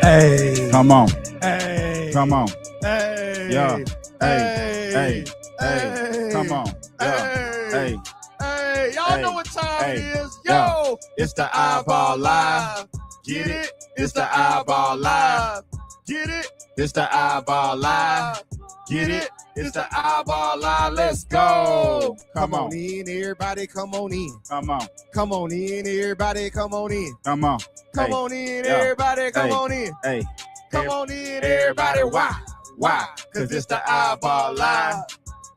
Hey. Come on. Hey. Come on. Hey. Yeah. Hey. Hey. Hey. Come on. Yeah. Hey. Hey. Y'all Hey. know what time it Hey. is. Yo. It's the iBall Live. Get it? It's the iBall Live. Get it? It's the iBall Live. Get it? It's the iBall Live. Let's go. Come on. in, everybody. Come on in. Come on. Come on in, everybody. Come on in. Come on. Come Hey. on in, Yeah. everybody. Come Hey. on in. Hey. Come on in, everybody. Why? Why? Cause it's the iBall Live.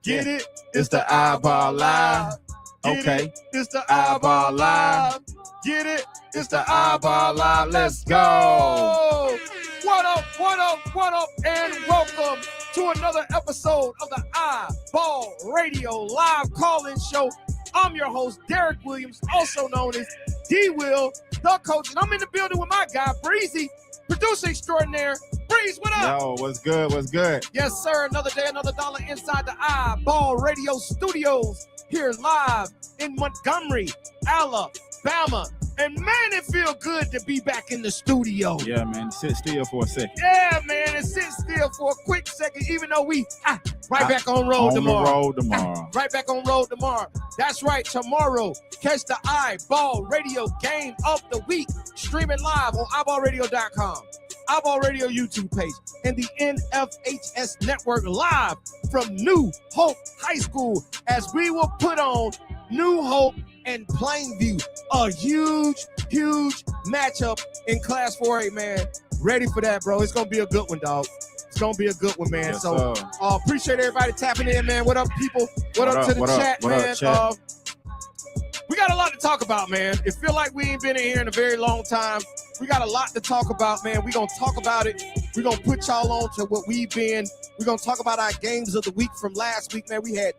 Get it? It's the iBall Live. Get Okay. it? It's the iBall Live. Get it? It's the iBall Live. Let's go. What up, what up, what up, and welcome to another episode of the iBall Radio Live Call-In Show. I'm your host, Derek Williams, also known as D-Will, the coach, and I'm in the building with my guy, Breezy, producer extraordinaire. Breeze, what up? Yo, what's good? What's good? Yes, sir. Another day, another dollar inside the iBall Radio Studios here live in Montgomery, Alabama. And man, it feels good to be back in the studio. Yeah, man. Sit still for a second. Yeah, man, and sit still for a quick second, even though we back on road tomorrow. On the road tomorrow. Right back on road tomorrow. That's right, tomorrow, catch the iBall Radio Game of the Week, streaming live on iBallRadio.com, iBall Radio YouTube page, and the NFHS Network live from New Hope High School, as we will put on New Hope and Plainview, a huge matchup in Class 4A, man. Ready for that, bro. It's going to be a good one, dog. It's going to be a good one, man. Yes, so appreciate everybody tapping in, man. What up, people? What up to the chat, man? We got a lot to talk about, man. It feel like we ain't been in here in a very long time. We got a lot to talk about, man. We're going to talk about it. We're going to put y'all on to what we've been. We're going to talk about our games of the week from last week, man. We had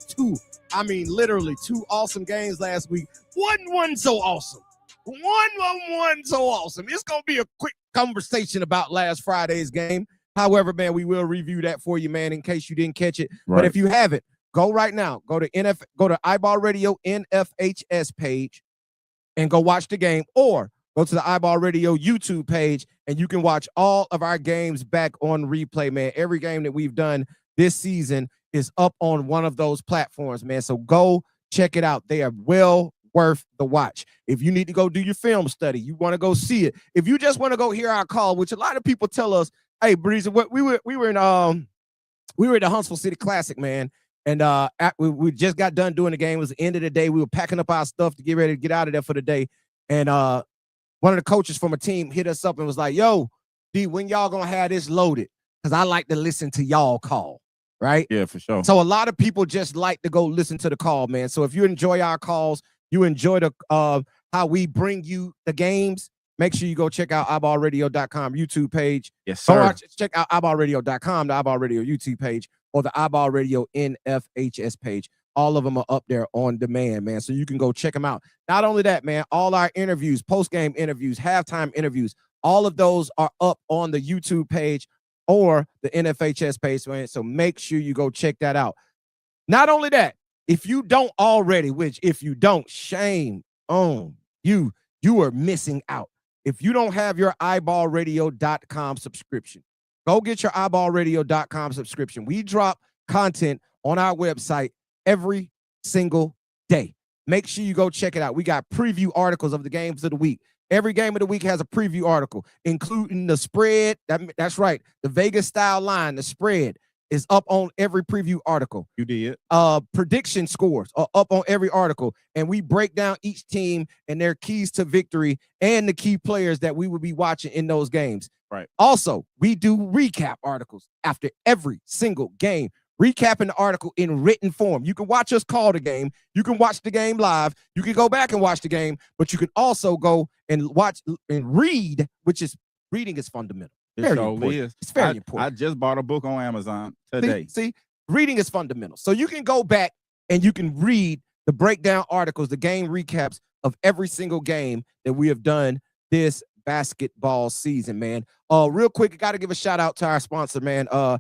literally two awesome games last week. One so awesome. One so awesome. It's going to be a quick conversation about last Friday's game. However, man, we will review that for you, man, in case you didn't catch it. Right. But if you haven't, go right now. Go to iBall Radio NFHS page and go watch the game, or go to the iBall Radio YouTube page and you can watch all of our games back on replay, man. Every game that we've done this season is up on one of those platforms, man. So go check it out. They are well worth the watch. If you need to go do your film study, you want to go see it. If you just want to go hear our call, which a lot of people tell us, hey, Breezy, what we were in the Huntsville City Classic, man. And we just got done doing the game. It was the end of the day. We were packing up our stuff to get ready to get out of there for the day. And one of the coaches from a team hit us up and was like, yo, D, when y'all gonna have this loaded? Because I like to listen to y'all call, right? Yeah, for sure. So a lot of people just like to go listen to the call, man. So if you enjoy our calls, you enjoy the how we bring you the games, make sure you go check out iBallRadio.com YouTube page. Yes, sir. Check out iBallRadio.com, the iBall Radio YouTube page, or the iBall Radio NFHS page. All of them are up there on demand, man. So you can go check them out. Not only that, man, all our interviews, post-game interviews, halftime interviews, all of those are up on the YouTube page or the NFHS page, man. So make sure you go check that out. Not only that, if you don't already, which if you don't, shame on you, you are missing out. If you don't have your iBallRadio.com subscription, go get your iBallRadio.com subscription. We drop content on our website every single day. Make sure you go check it out. We got preview articles of the games of the week. Every game of the week has a preview article, including the spread. That's right. The Vegas style line, the spread, is up on every preview article. You did. Prediction scores are up on every article, and we break down each team and their keys to victory and the key players that we will be watching in those games. Right. Also, we do recap articles after every single game, recapping the article in written form. You can watch us call the game. You can watch the game live. You can go back and watch the game, but you can also go and watch and read, which is reading is fundamental. Very important. It's very important. I just bought a book on Amazon today. See, reading is fundamental. So you can go back and you can read the breakdown articles, the game recaps of every single game that we have done this basketball season, man. Real quick, I got to give a shout out to our sponsor, man. The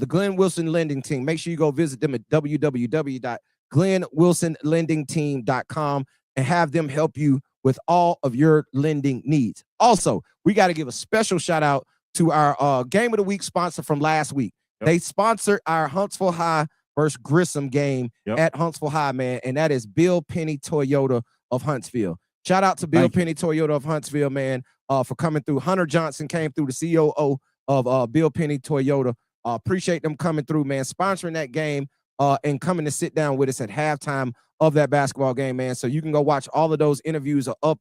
Glenn Wilson Lending Team. Make sure you go visit them at www.glennwilsonlendingteam.com and have them help you with all of your lending needs. Also, we got to give a special shout out to our Game of the Week sponsor from last week. Yep. They sponsored our Huntsville High versus Grissom game at Huntsville High, man, and that is Bill Penny Toyota of Huntsville. Shout out to Bill Penny Toyota of Huntsville, man, for coming through. Hunter Johnson came through, the COO of Bill Penny Toyota. Appreciate them coming through, man, sponsoring that game and coming to sit down with us at halftime of that basketball game, man. So you can go watch all of those interviews are up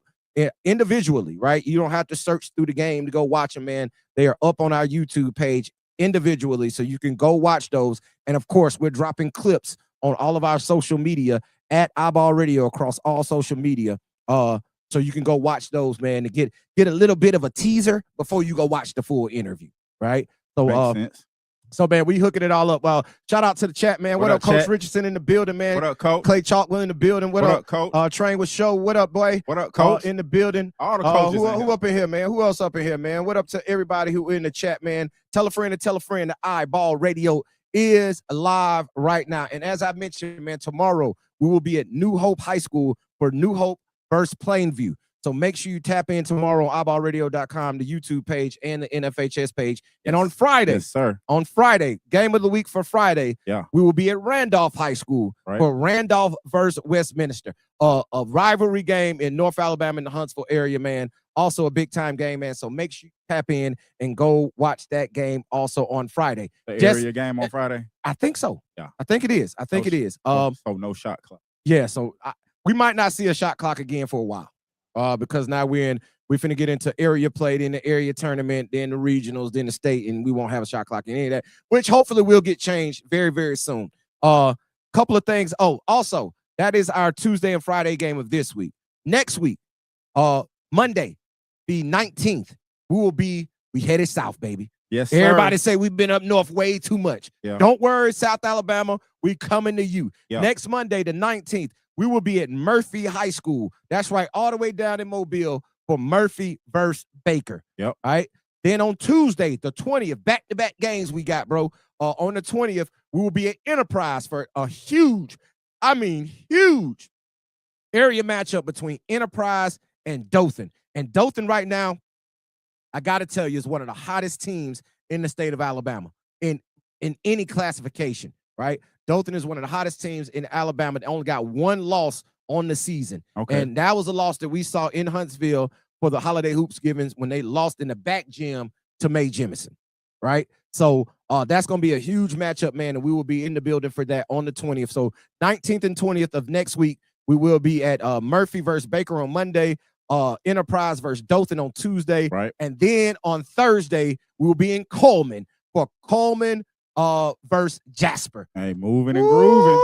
individually, right? You don't have to search through the game to go watch them, man. They are up on our YouTube page individually, so you can go watch those. And of course, we're dropping clips on all of our social media at iBall Radio across all social media. So you can go watch those, man, to get a little bit of a teaser before you go watch the full interview, right? So makes sense. So, man, we hooking it all up. Shout out to the chat, man. What up, Coach chat? Richardson in the building, man. What up, Coach? Clay Chalkwell in the building. What up, Coach? Train with Show. What up, boy? What up, Coach? In the building. All the coaches who up in here, man? Who else up in here, man? What up to everybody who in the chat, man? Tell a friend to tell a friend. The iBall Radio is live right now. And as I mentioned, man, tomorrow we will be at New Hope High School for New Hope versus Plainview. So make sure you tap in tomorrow on iBallRadio.com, the YouTube page, and the NFHS page. And on Friday, yes, sir. On Friday, game of the week for Friday, we will be at Randolph High School for Randolph versus Westminster, a rivalry game in North Alabama in the Huntsville area, man. Also a big-time game, man. So make sure you tap in and go watch that game also on Friday. The area game on Friday? I think so. Yeah. I think it is. It is. So no shot clock. Yeah, so we might not see a shot clock again for a while. Because now we're finna get into area play, then the area tournament, then the regionals, then the state, and we won't have a shot clock in any of that, which hopefully will get changed very, very soon. Couple of things. Oh, also, that is our Tuesday and Friday game of this week. Next week, Monday, the 19th, we headed south, baby. Yes, sir. Everybody say we've been up north way too much. Yeah. Don't worry, South Alabama, we coming to you. Yeah. Next Monday, the 19th, we will be at Murphy High School. That's right, all the way down in Mobile for Murphy versus Baker. Yep. All right. Then on Tuesday, the 20th, back-to-back games we got, bro. On the 20th, we will be at Enterprise for a huge area matchup between Enterprise and Dothan. And Dothan right now, I got to tell you, is one of the hottest teams in the state of Alabama in any classification, right? Dothan is one of the hottest teams in Alabama. They only got one loss on the season. Okay. And that was a loss that we saw in Huntsville for the Holiday Hoops Givens when they lost in the back gym to Mae Jemison, right? So that's going to be a huge matchup, man, and we will be in the building for that on the 20th. So 19th and 20th of next week, we will be at Murphy versus Baker on Monday, Enterprise versus Dothan on Tuesday. Right. And then on Thursday, we will be in Coleman for Coleman versus Jasper. Hey, moving and grooving.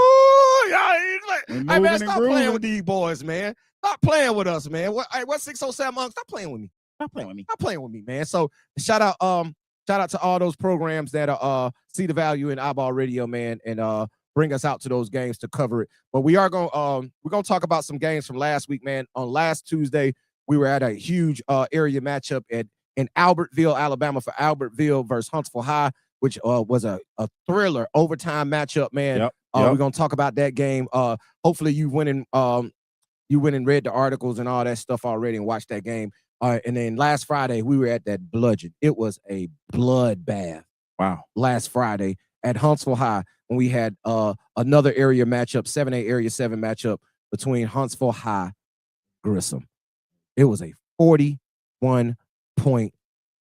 Hey, man, stop playing with these boys, man. Stop playing with us, man. What 607 Unc? Stop playing with me. Stop playing with me, man. So shout out to all those programs that see the value in iBall Radio, man, and bring us out to those games to cover it. But we're gonna talk about some games from last week, man. On last Tuesday, we were at a huge area matchup in Albertville, Alabama, for Albertville versus Huntsville High, which was a thriller overtime matchup, man. Yep. We're gonna talk about that game. Hopefully you went and read the articles and all that stuff already and watched that game. And then last Friday we were at that bludgeon. It was a bloodbath. Wow. Last Friday at Huntsville High when we had another area matchup, 7A Area 7 matchup between Huntsville High and Grissom. It was a 41-point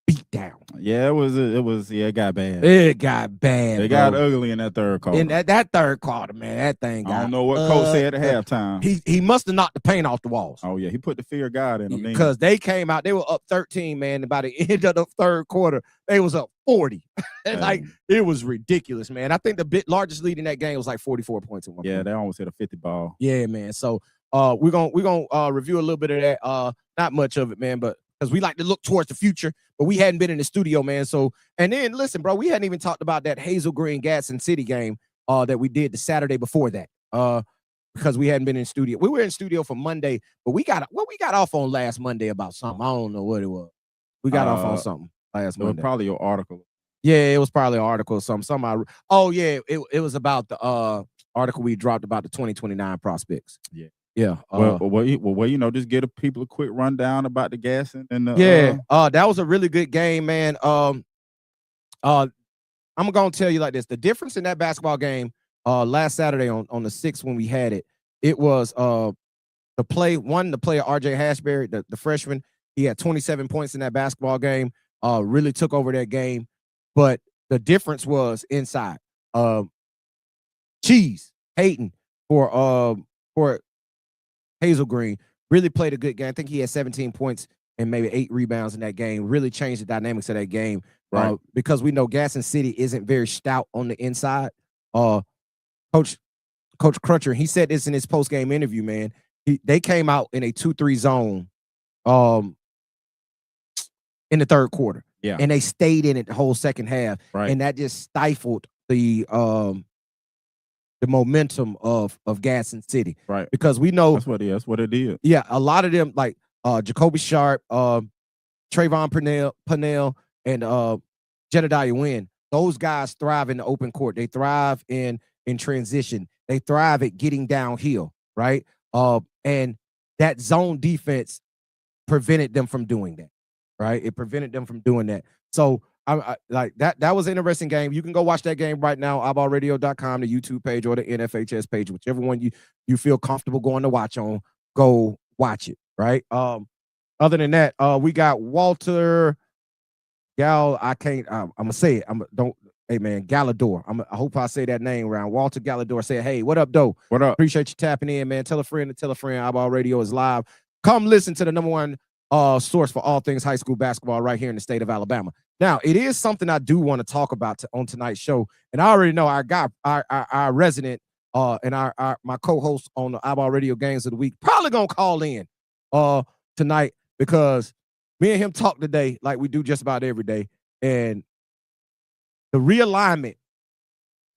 beat down. Yeah, it got bad. It got bad. It got ugly in that third quarter. In that third quarter, man, that thing got I don't know what Coach said at halftime. He must have knocked the paint off the walls. Oh, yeah, he put the fear of God in them. Because they came out, they were up 13, man, and by the end of the third quarter, they was up 40. Like, it was ridiculous, man. I think the largest lead in that game was like 44 points at one point. They almost hit a 50 ball. Yeah, man. So we're gonna review a little bit of that. Not much of it, man, but because we like to look towards the future, but we hadn't been in the studio, man. So, and then listen, bro, we hadn't even talked about that Hazel Green Gadsden City game that we did the Saturday before that. Because we hadn't been in studio. We were in studio for Monday, but we got off on last Monday about something. I don't know what it was. We got off on something last Monday. It was probably your article. Yeah, it was probably an article or something. Oh yeah, it was about the article we dropped about the 2029 prospects. Yeah. Yeah. Well, just give the people a quick rundown about the gassing and that was a really good game, man. I'm gonna tell you like this: the difference in that basketball game last Saturday on the 6th when we had it, it was the player RJ Hashberry, the freshman. He had 27 points in that basketball game. Really took over that game, but the difference was inside. Cheese Hayden for Hazel Green really played a good game. I think he had 17 points and maybe 8 rebounds in that game. Really changed the dynamics of that game. Right. Because we know Gaston City isn't very stout on the inside. Coach Crutcher, he said this in his post-game interview, man. They came out in a 2-3 zone in the third quarter. Yeah. And they stayed in it the whole second half. Right. And that just stifled the momentum of Gaston City. Right. Because we know that's what it is. Yeah, a lot of them like Jacoby Sharp, Trayvon Purnell, and Jedediah Wynn. Those guys thrive in the open court. They thrive in transition. They thrive at getting downhill, right? And that zone defense prevented them from doing that, right? It prevented them from doing that. So I like that. That was an interesting game. You can go watch that game right now, iBallradio.com, the YouTube page or the NFHS page, whichever one you feel comfortable going to watch on. Go watch it, right? Other than that, we got Walter I'm gonna say it. Hey man, Galador. I hope I say that name around. Walter Galador said, "Hey, what up, though? What up? Appreciate you tapping in, man. Tell a friend to tell a friend. iBall Radio is live. Come listen to the #1 source for all things high school basketball right here in the state of Alabama." Now, it is something I do want to talk about on tonight's show, and I already know our resident and my co-host on the iBall Radio Games of the Week probably gonna call in tonight because me and him talk today like we do just about every day, and the realignment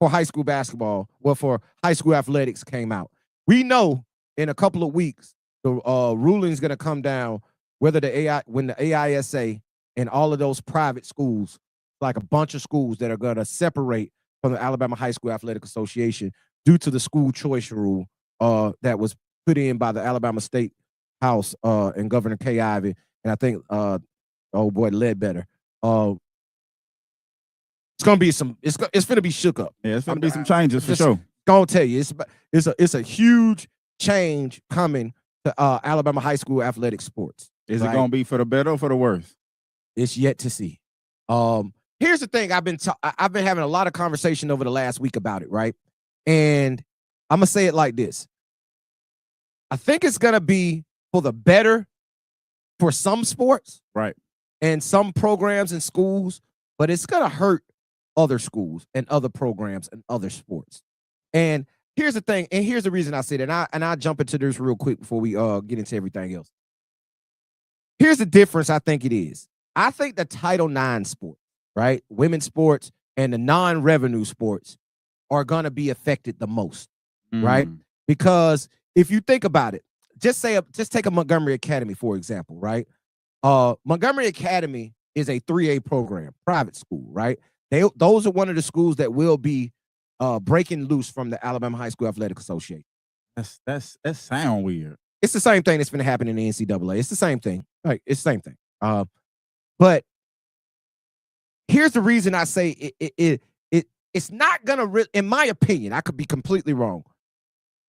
for high school basketball, for high school athletics came out. We know in a couple of weeks the ruling is going to come down whether when the AISA and all of those private schools, like a bunch of schools that are going to separate from the Alabama High School Athletic Association due to the school choice rule that was put in by the Alabama State House and Governor Kay Ivey, and I think Ledbetter. It's gonna be it's gonna be shook up. Yeah, it's gonna be some changes for sure. Gonna tell you, it's a huge change coming to Alabama high school athletic sports. Is it gonna be for the better or for the worse? It's yet to see. Here's the thing: I've been having a lot of conversation over the last week about it, right? And I'm gonna say it like this: I think it's gonna be for the better for some sports, right, and some programs and schools, but it's gonna hurt other schools and other programs and other sports. And here's the thing, and here's the reason I say that, and I'll jump into this real quick before we get into everything else. Here's the difference I think it is. I think the Title IX sports, right, women's sports and the non-revenue sports are going to be affected the most, right? Because if you think about it, just take a Montgomery Academy, for example, right? Montgomery Academy is a 3A program, private school, right? Those are one of the schools that will be breaking loose from the Alabama High School Athletic Association. That sound weird. It's the same thing that's going to happen in the NCAA. It's the same thing. Right? It's the same thing. But here's the reason I say it's not going to, in my opinion, I could be completely wrong.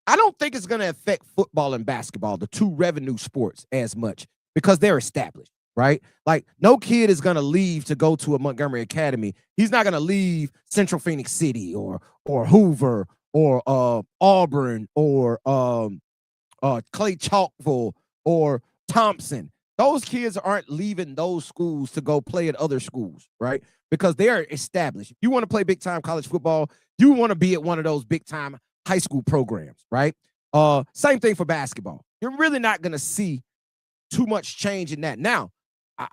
I don't think it's going to affect football and basketball, the two revenue sports, as much because they're established. Right? Like, no kid is going to leave to go to a Montgomery Academy. He's not going to leave Central Phoenix City or Hoover or Auburn or Clay Chalkville or Thompson. Those kids aren't leaving those schools to go play at other schools, right? Because they're established. If you want to play big-time college football, you want to be at one of those big-time high school programs, right? Same thing for basketball. You're really not going to see too much change in that. Now,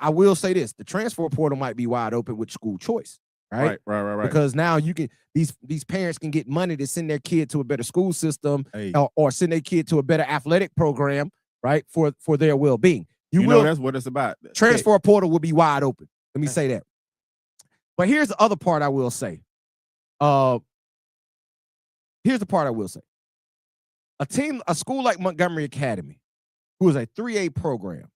I will say this: the transfer portal might be wide open with school choice, right? Right. Because now you can these parents can get money to send their kid to a better school system, or send their kid to a better athletic program, right? For their well-being. You know that's what it's about. Transfer portal will be wide open. Let me say that. But here's the other part I will say. a school like Montgomery Academy, who is a 3A program,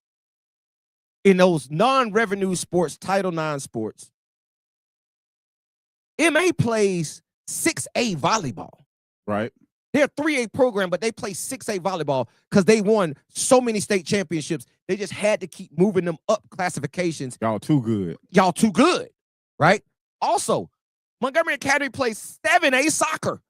in those non-revenue sports, Title IX sports, MA plays 6A volleyball. Right. They're a 3A program, but they play 6A volleyball because they won so many state championships. They just had to keep moving them up classifications. Y'all too good. Y'all too good, right? Also, Montgomery Academy plays 7A soccer.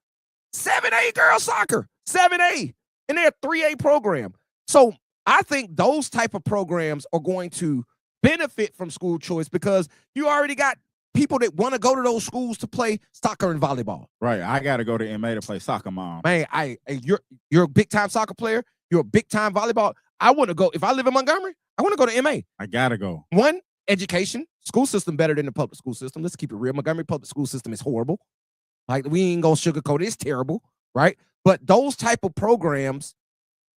7A girls soccer. 7A. And they're a 3A program. So I think those type of programs are going to benefit from school choice because you already got people that want to go to those schools to play soccer and volleyball. Right. I got to go to MA to play soccer, Mom. Man, you're a big-time soccer player. You're a big-time volleyball. I want to go. If I live in Montgomery, I want to go to MA. I got to go. One, education. School system better than the public school system. Let's keep it real. Montgomery public school system is horrible. Like, we ain't going to sugarcoat it. It's terrible, right? But those type of programs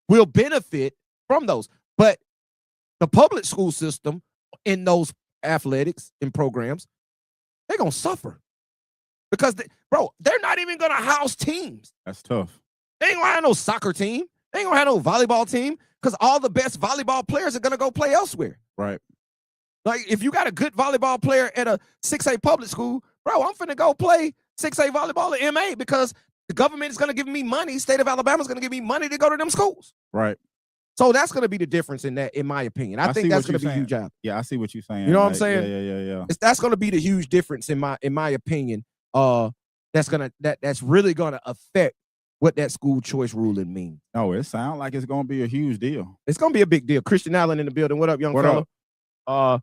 will benefit from those. But the public school system in those athletics and programs, they're going to suffer because, they're not even going to house teams. That's tough. They ain't going to have no soccer team. They ain't going to have no volleyball team because all the best volleyball players are going to go play elsewhere. Right. Like, if you got a good volleyball player at a 6A public school, I'm finna go play 6A volleyball at MA because the government is going to give me money. State of Alabama is going to give me money to go to them schools. Right. So that's going to be the difference in that, in my opinion. I think that's going to be a huge job. Yeah, I see what you're saying. You know what I'm saying? Yeah. That's going to be the huge difference in my opinion. That's really going to affect what that school choice ruling means. No, it sounds like it's going to be a huge deal. It's going to be a big deal. Christian Allen in the building. What up, young fella? Up?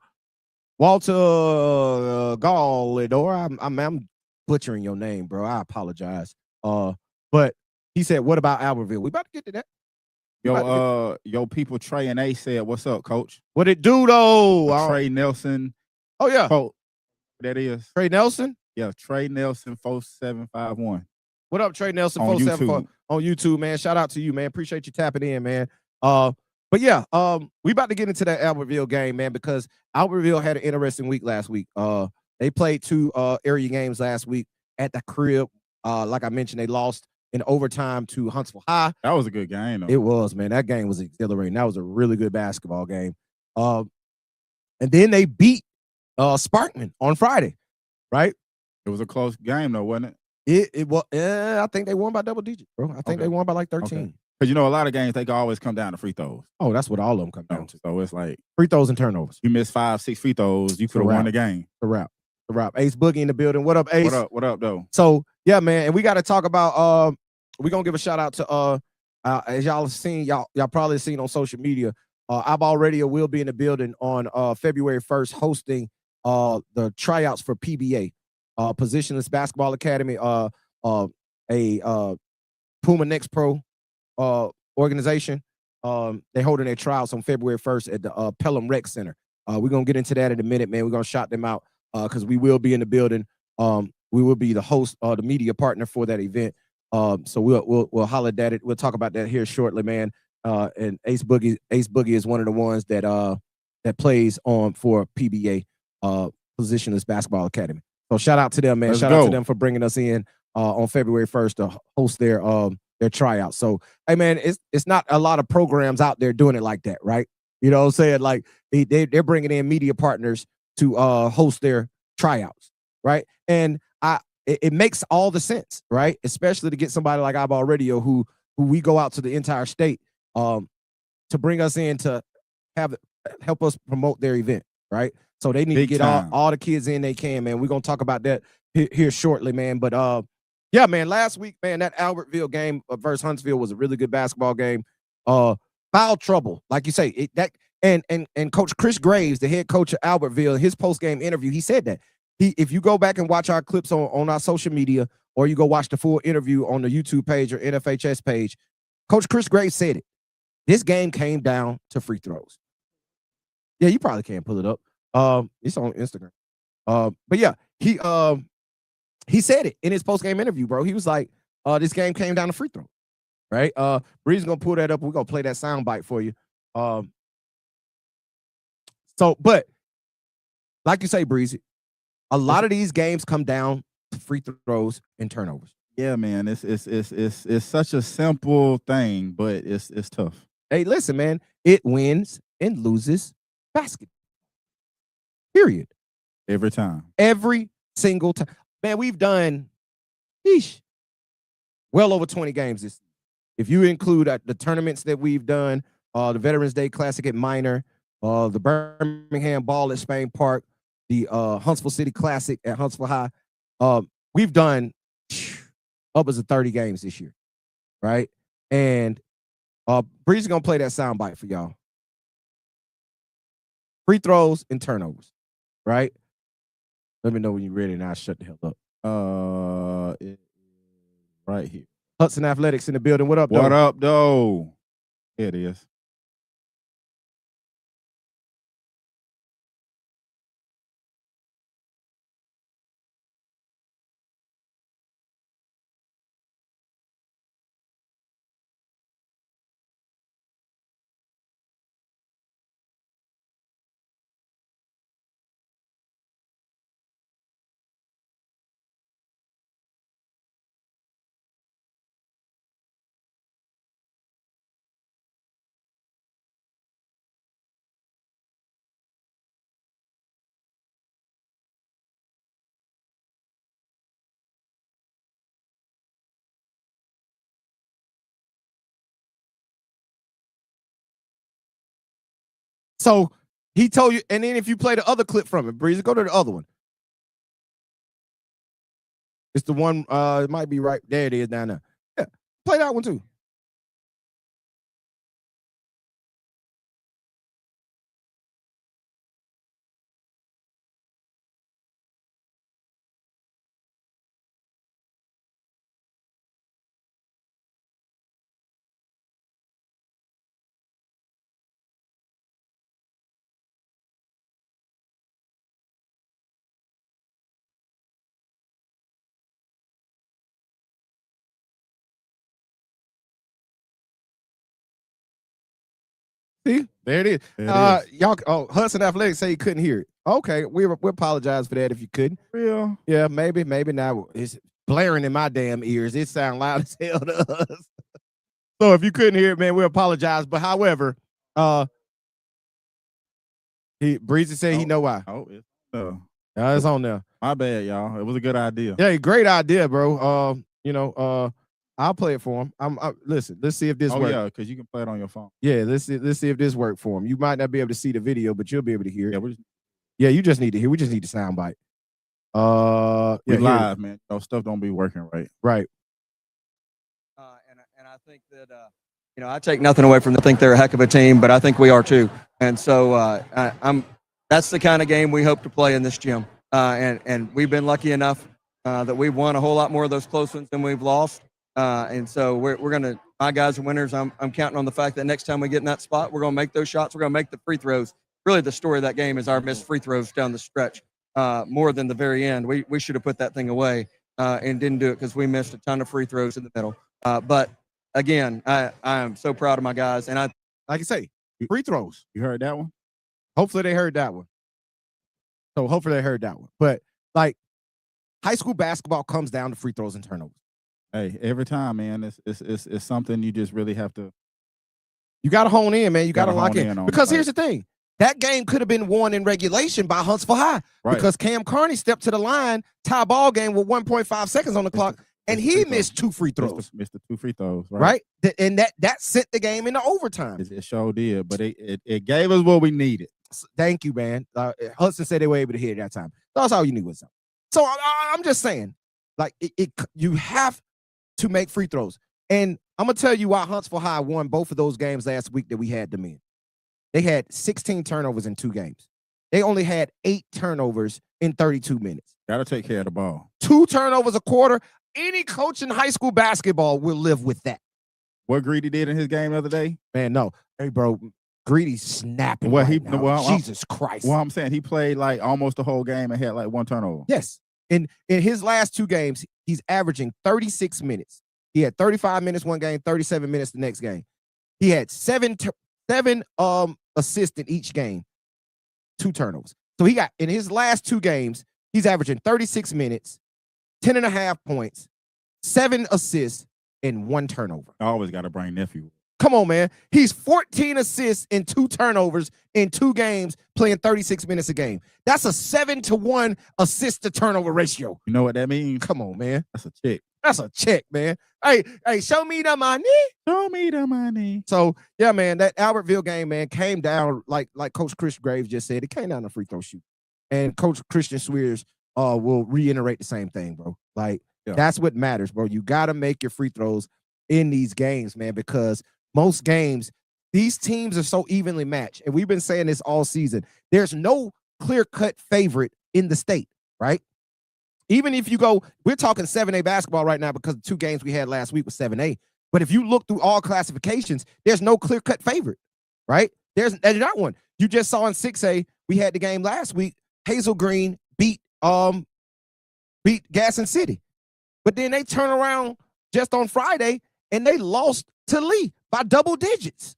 Walter Gallador. I'm butchering your name, bro. I apologize. But he said, what about Albertville? We about to get to that. Yo, people Trey and A said, what's up, coach? What it do though? Trey Nelson. Oh yeah. Coach, that is Trey Nelson? Yeah, Trey Nelson 4751. What up, Trey Nelson 474 on YouTube, man? Shout out to you, man. Appreciate you tapping in, man. But yeah, we about to get into that Albertville game, man, because Albertville had an interesting week last week. They played 2 area games last week at the crib. Like I mentioned, they lost in overtime to Huntsville High. That was a good game, though. It was, man. That game was exhilarating. That was a really good basketball game. And then they beat Sparkman on Friday, right? It was a close game, though, wasn't it? It was. I think they won by double digits, bro. I think they won by like 13. Because, a lot of games, they can always come down to free throws. Oh, that's what all of them come down to. So it's like free throws and turnovers. You miss 5, 6 free throws, you could have won the game. The wrap. Ace Boogie in the building. What up, Ace? What up, though? So, yeah, man. And we got to talk about, we're going to give a shout out to, as y'all have seen, y'all probably seen on social media, iBall Radio will be in the building on February 1st hosting the tryouts for PBA, Positionless Basketball Academy, a Puma Next Pro organization. They're holding their tryouts on February 1st at the Pelham Rec Center. We're going to get into that in a minute, man. We're going to shout them out because we will be in the building. We will be the host, the media partner for that event. So we'll holler at it. We'll talk about that here shortly, man. And Ace Boogie is one of the ones that plays on for PBA, Positionless Basketball Academy. So shout out to them, man. Shout out to them for bringing us in on February 1st to host their tryouts. So, hey, man, it's not a lot of programs out there doing it like that, right? You know what I'm saying? Like they're bringing in media partners to host their tryouts, right? And it makes all the sense, right? Especially to get somebody like iBall Radio who we go out to the entire state to bring us in to help us promote their event, right? So they need to get all the kids in they can, man. We're gonna talk about that here shortly, man. But yeah, man, last week, man, that Albertville game versus Huntsville was a really good basketball game. Foul trouble, like you say, and Coach Chris Graves, the head coach of Albertville, his post-game interview, he said that. If you go back and watch our clips on our social media, or you go watch the full interview on the YouTube page or NFHS page, Coach Chris Graves said it. This game came down to free throws. Yeah, you probably can't pull it up. It's on Instagram. But yeah, he said it in his post-game interview, bro. He was like, this game came down to free throw. Right? Breezy's gonna pull that up. We're gonna play that sound bite for you. But like you say, Breezy, a lot of these games come down to free throws and turnovers. Yeah, man. It's such a simple thing, but it's tough. Hey, listen, man. It wins and loses basketball. Period. Every time. Every single time. Man, we've done well over 20 games this. If you include the tournaments that we've done, the Veterans Day Classic at Minor, the Birmingham Ball at Spain Park, the Huntsville City Classic at Huntsville High, we've done upwards of 30 games this year, right? And Breeze is going to play that soundbite for y'all. Free throws and turnovers, right? Let me know when you're ready and I'll shut the hell up. Right here. Hudson Athletics in the building. What up, though? What up, though? Here it is. So he told you, and then if you play the other clip from it, Breezy, go to the other one. It's the one, it might be right there. It is down there. Yeah, play that one too. See, there it is. Y'all, Hudson Athletics say he couldn't hear it. Okay, we apologize for that if you couldn't. Real? Yeah, maybe not. It's blaring in my damn ears. It sounds loud as hell to us. So if you couldn't hear it, man, we apologize. But however, Breezy said he know why. It's on there. My bad, y'all. It was a good idea. Yeah, great idea, bro. I'll play it for him. Listen. Let's see if this works. Yeah, because you can play it on your phone. Yeah, let's see if this works for him. You might not be able to see the video, but you'll be able to hear it. Yeah, you just need to hear. We just need the sound bite. We live, man. Stuff don't be working right. Right. And I think that I take nothing away from them. I think they're a heck of a team, but I think we are too. And so that's the kind of game we hope to play in this gym. And we've been lucky enough that we've won a whole lot more of those close ones than we've lost. And so we're gonna. My guys are winners. I'm counting on the fact that next time we get in that spot, we're gonna make those shots. We're gonna make the free throws. Really, the story of that game is our missed free throws down the stretch, more than the very end. We should have put that thing away and didn't do it because we missed a ton of free throws in the middle. But again, I am so proud of my guys, and like I say, free throws. You heard that one? Hopefully they heard that one. But like, high school basketball comes down to free throws and turnovers. Hey, every time, man, it's something you just really have to. You got to hone in, man. You got to lock in. Because here's the thing. That game could have been won in regulation by Huntsville High. Right. Because Cam Carney stepped to the line, tie ball game with 1.5 seconds on the clock, and he missed 2 free throws. Missed the 2 free throws, right? And that sent the game into overtime. It sure did, but it gave us what we needed. Thank you, man. Hudson said they were able to hit it that time. That's all you knew was something. So I'm just saying, like, you have to make free throws. And I'm going to tell you why Huntsville High won both of those games last week that we had them in. They had 16 turnovers in 2 games. They only had 8 turnovers in 32 minutes. Got to take care of the ball. 2 turnovers a quarter. Any coach in high school basketball will live with that. What Greedy did in his game the other day? Man, no. Hey, bro, Greedy's snapping Jesus Christ. Well, I'm saying he played like almost the whole game and had like 1 turnover. Yes. In his last 2 games, he's averaging 36 minutes. He had 35 minutes one game, 37 minutes the next game. He had 7 assists in each game, 2 turnovers. So he got, in his last 2 games, he's averaging 36 minutes, 10.5 points, 7 assists, and 1 turnover. I always got to bring nephew. Come on, man. He's 14 assists and 2 turnovers in 2 games, playing 36 minutes a game. That's a 7-to-1 assist to turnover ratio. You know what that means? Come on, man. That's a check. That's a check, man. Hey, show me the money. Show me the money. So, yeah, man, that Albertville game, man, came down, like Coach Chris Graves just said, it came down to free throw shoot. And Coach Christian Swears will reiterate the same thing, bro. Like, that's what matters, bro. You got to make your free throws in these games, man, because most games, these teams are so evenly matched. And we've been saying this all season. There's no clear-cut favorite in the state, right? Even if you go, we're talking 7A basketball right now because the 2 games we had last week was 7A. But if you look through all classifications, there's no clear-cut favorite, right? There's not one. You just saw in 6A, we had the game last week. Hazel Green beat Gaston City. But then they turn around just on Friday and they lost to Lee by double digits,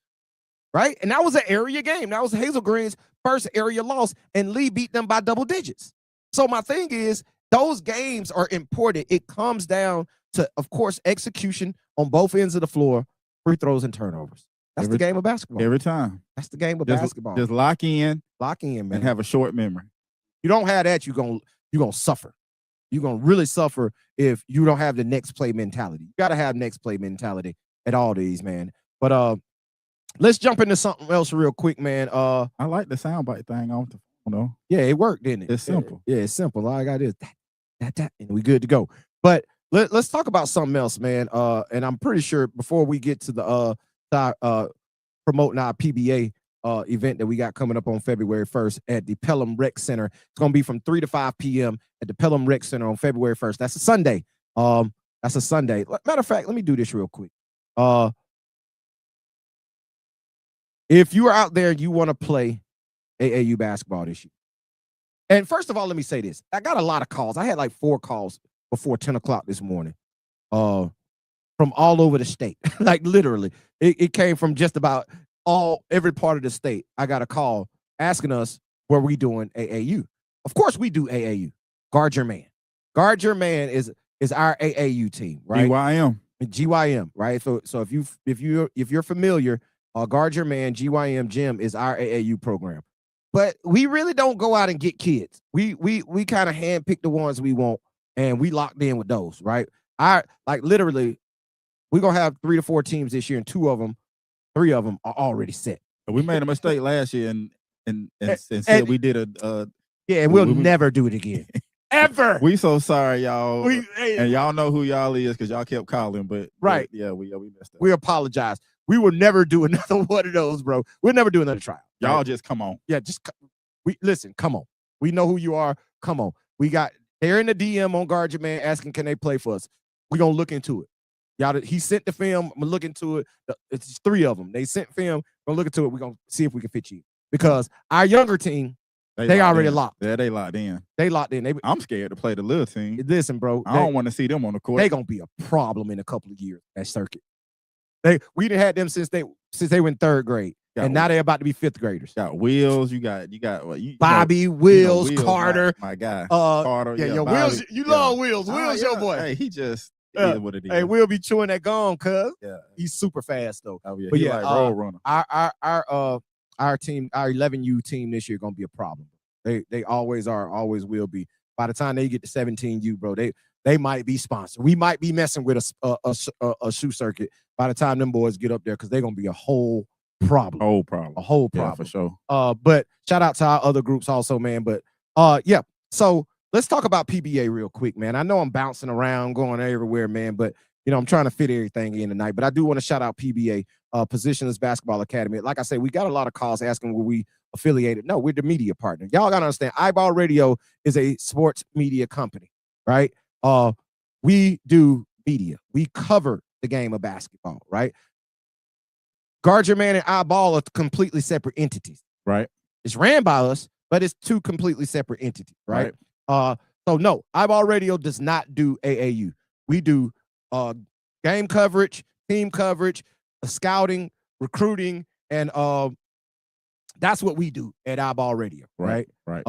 right? And that was an area game. That was Hazel Green's first area loss, and Lee beat them by double digits. So my thing is, those games are important. It comes down to, of course, execution on both ends of the floor, free throws and turnovers. That's the game of basketball. Every time. That's the game of basketball. Just lock in. Lock in, man. And have a short memory. You don't have that, you're gonna suffer. You're gonna really suffer if you don't have the next play mentality. You gotta have next play mentality at all these, man. But let's jump into something else real quick, man. I like the soundbite thing off the phone, though. Yeah, it worked, didn't it? It's simple. Yeah, it's simple. All I got is that, and we good to go. But let's talk about something else, man. And I'm pretty sure before we get to the promoting our PBA event that we got coming up on February 1st at the Pelham Rec Center. It's going to be from 3 to 5 p.m. at the Pelham Rec Center on February 1st. That's a Sunday. That's a Sunday. Matter of fact, let me do this real quick. If you are out there and you want to play AAU basketball this year, and first of all, let me say this. I got a lot of calls. I had like 4 calls before 10 o'clock this morning from all over the state. Like literally, it came from just about every part of the state. I got a call asking us, were we doing AAU? Of course we do AAU. Guard Your Man. Guard Your Man is our AAU team, right? GYM, right? So if you're familiar, Guard Your Man, GYM Gym is our AAU program. But we really don't go out and get kids. We kind of handpick the ones we want, and we locked in with those, right? Literally, we're gonna have 3 to 4 teams this year, and 3 of them are already set. We made a mistake last year and said we did and we'll never do it again. Ever. We so sorry, y'all. And y'all know who y'all is because y'all kept calling, but right. Yeah, we messed up. We apologize. We will never do another one of those, bro. We'll never do another trial. Y'all right? just come on. Yeah, listen, come on. We know who you are. Come on. They're in the DM on Guard Your Man asking, can they play for us? We're going to look into it. He sent the film. I'm going to look into it. It's 3 of them. They sent film. We're going to look into it. We're going to see if we can fit you. Because our younger team, they already locked. Yeah, they locked in. They locked in. I'm scared to play the little team. Listen, bro. I don't want to see them on the court. They're going to be a problem in a couple of years at circuit. We done had them since they were in 3rd grade. And now they're about to be 5th graders. Got Wheels. You got Bobby, Wheels, Carter. My guy. Carter. Yeah, your Bobby, Wheels. You love Wheels. Wheels your boy. Hey, he just is what it is. Hey, we'll be chewing that gum, cuz. Yeah. He's super fast though. Oh, yeah. But he like road runner. Our team, our 11U team this year gonna be a problem. They always are, always will be. By the time they get to 17U, bro, they might be sponsored. We might be messing with a shoe circuit by the time them boys get up there because they're gonna be a whole problem. A whole problem. Yeah, for sure. But shout out to our other groups also, man. But yeah. So let's talk about PBA real quick, man. I know I'm bouncing around, going everywhere, man, but I'm trying to fit everything in tonight. But I do want to shout out PBA, Positionless Basketball Academy. Like I said, we got a lot of calls asking were we affiliated. No, we're the media partner. Y'all gotta understand, iBall Radio is a sports media company, right? We do media. We cover the game of basketball, right? Guard Your Man and iBall are completely separate entities. Right. It's ran by us, but it's 2 completely separate entities, right? So no, iBall Radio does not do AAU. We do game coverage, team coverage, scouting, recruiting, and that's what we do at iBall Radio, right? Right.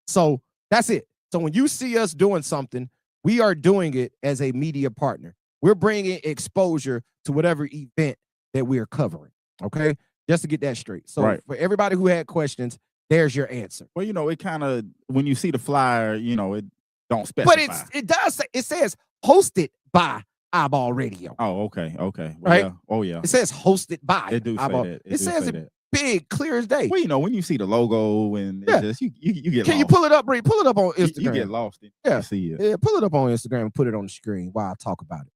So that's it. So when you see us doing something, we are doing it as a media partner. We're bringing exposure to whatever event that we are covering. Okay, just to get that straight. So for everybody who had questions, there's your answer. Well, you know, it kind of, when you see the flyer, you know, it don't specify. But it does say, it says hosted by iBall Radio. Oh, okay. Well, right? Yeah. Oh, yeah. It says hosted by It do iBall. say that. It says it big, clear as day. Well, you know, when you see the logo and it just, you get Can lost. you pull it up, Bree? Pull it up on Instagram. You get lost. Yeah. See it. Yeah, pull it up on Instagram and put it on the screen while I talk about it.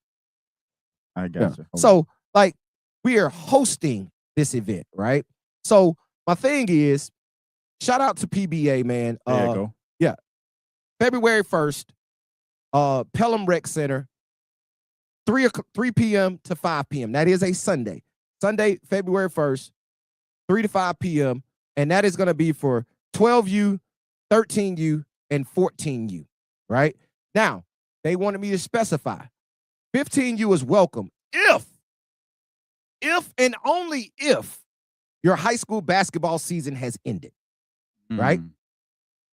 I got you. So, like, we are hosting this event, right? So, my thing is, shout out to PBA, man. There you go. Yeah. February 1st, Pelham Rec Center, 3 p.m. to 5 p.m. That is a Sunday. Sunday, February 1st, 3 to 5 p.m. And that is going to be for 12U, 13U, and 14U, right? Now, they wanted me to specify 15U is welcome if and only if your high school basketball season has ended, right?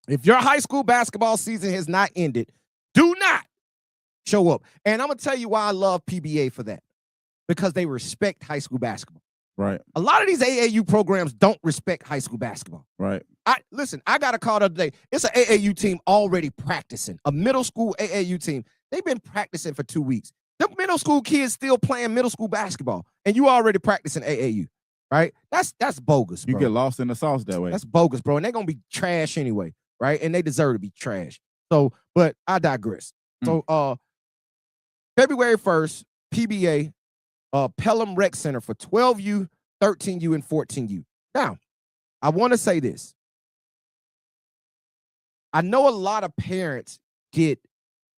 If your high school basketball season has not ended, do not show up. And I'm going to tell you why I love PBA for that. Because they respect high school basketball. Right. A lot of these AAU programs don't respect high school basketball. Right. Listen, I got a call the other day. It's an AAU team already practicing, a middle school AAU team. They've been practicing for 2 weeks. The middle school kids still playing middle school basketball, and you already practicing AAU, right? That's bogus, bro. You get lost in the sauce that way. That's bogus, bro. And they're going to be trash anyway, right? And they deserve to be trash. So, but I digress. So, February 1st, PBA, Pelham Rec Center for 12U, 13U, and 14U. Now, I want to say this. I know a lot of parents get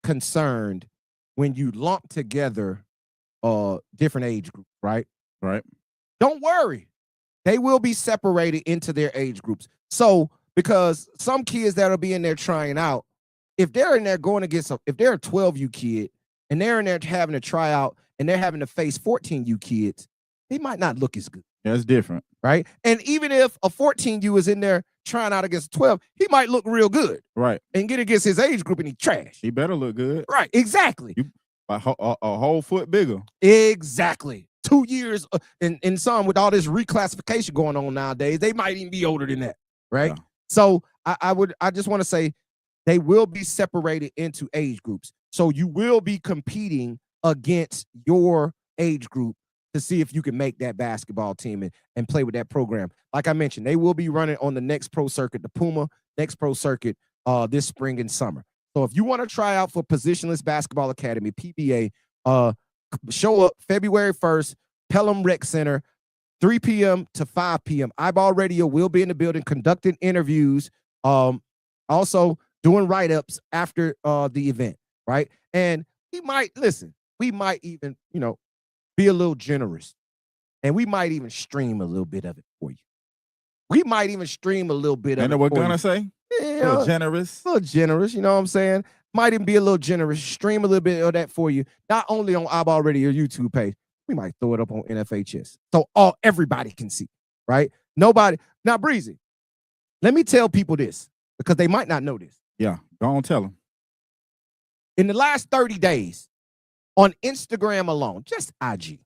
concerned when you lump together different age groups, right? Right. Don't worry. They will be separated into their age groups. So, because some kids that'll be in there trying out, if they're in there going against, if they're a 12U kid and they're in there having to try out and they're having to face 14U kids, they might not look as good. That's different. Right? And even if a 14U is in there trying out against 12, he might look real good. Right. And get against his age group and he trash. He better look good. Right. Exactly. A whole foot bigger. Exactly. 2 years in some with all this reclassification going on nowadays, they might even be older than that. Right. Yeah. So I just want to say they will be separated into age groups. So you will be competing against your age group to see if you can make that basketball team and play with that program. Like I mentioned, they will be running on the next pro circuit, the Puma next pro circuit this spring and summer. So if you want to try out for Positionless Basketball Academy, PBA, show up February 1st, Pelham Rec Center, 3 p.m. to 5 p.m. iBall Radio will be in the building conducting interviews, also doing write-ups after the event, right? And we might even, be a little generous. And we might even stream a little bit of it for you. We might even stream a little bit of it. You know what we're gonna say? Yeah, a little generous. A little generous, you know what I'm saying? Might even be a little generous. Stream a little bit of that for you. Not only on iBall Radio YouTube page, we might throw it up on NFHS. So everybody can see, right? Nobody. Now, Breezy, let me tell people this because they might not know this. Yeah, go on, tell them. In the last 30 days, on Instagram alone, just IG.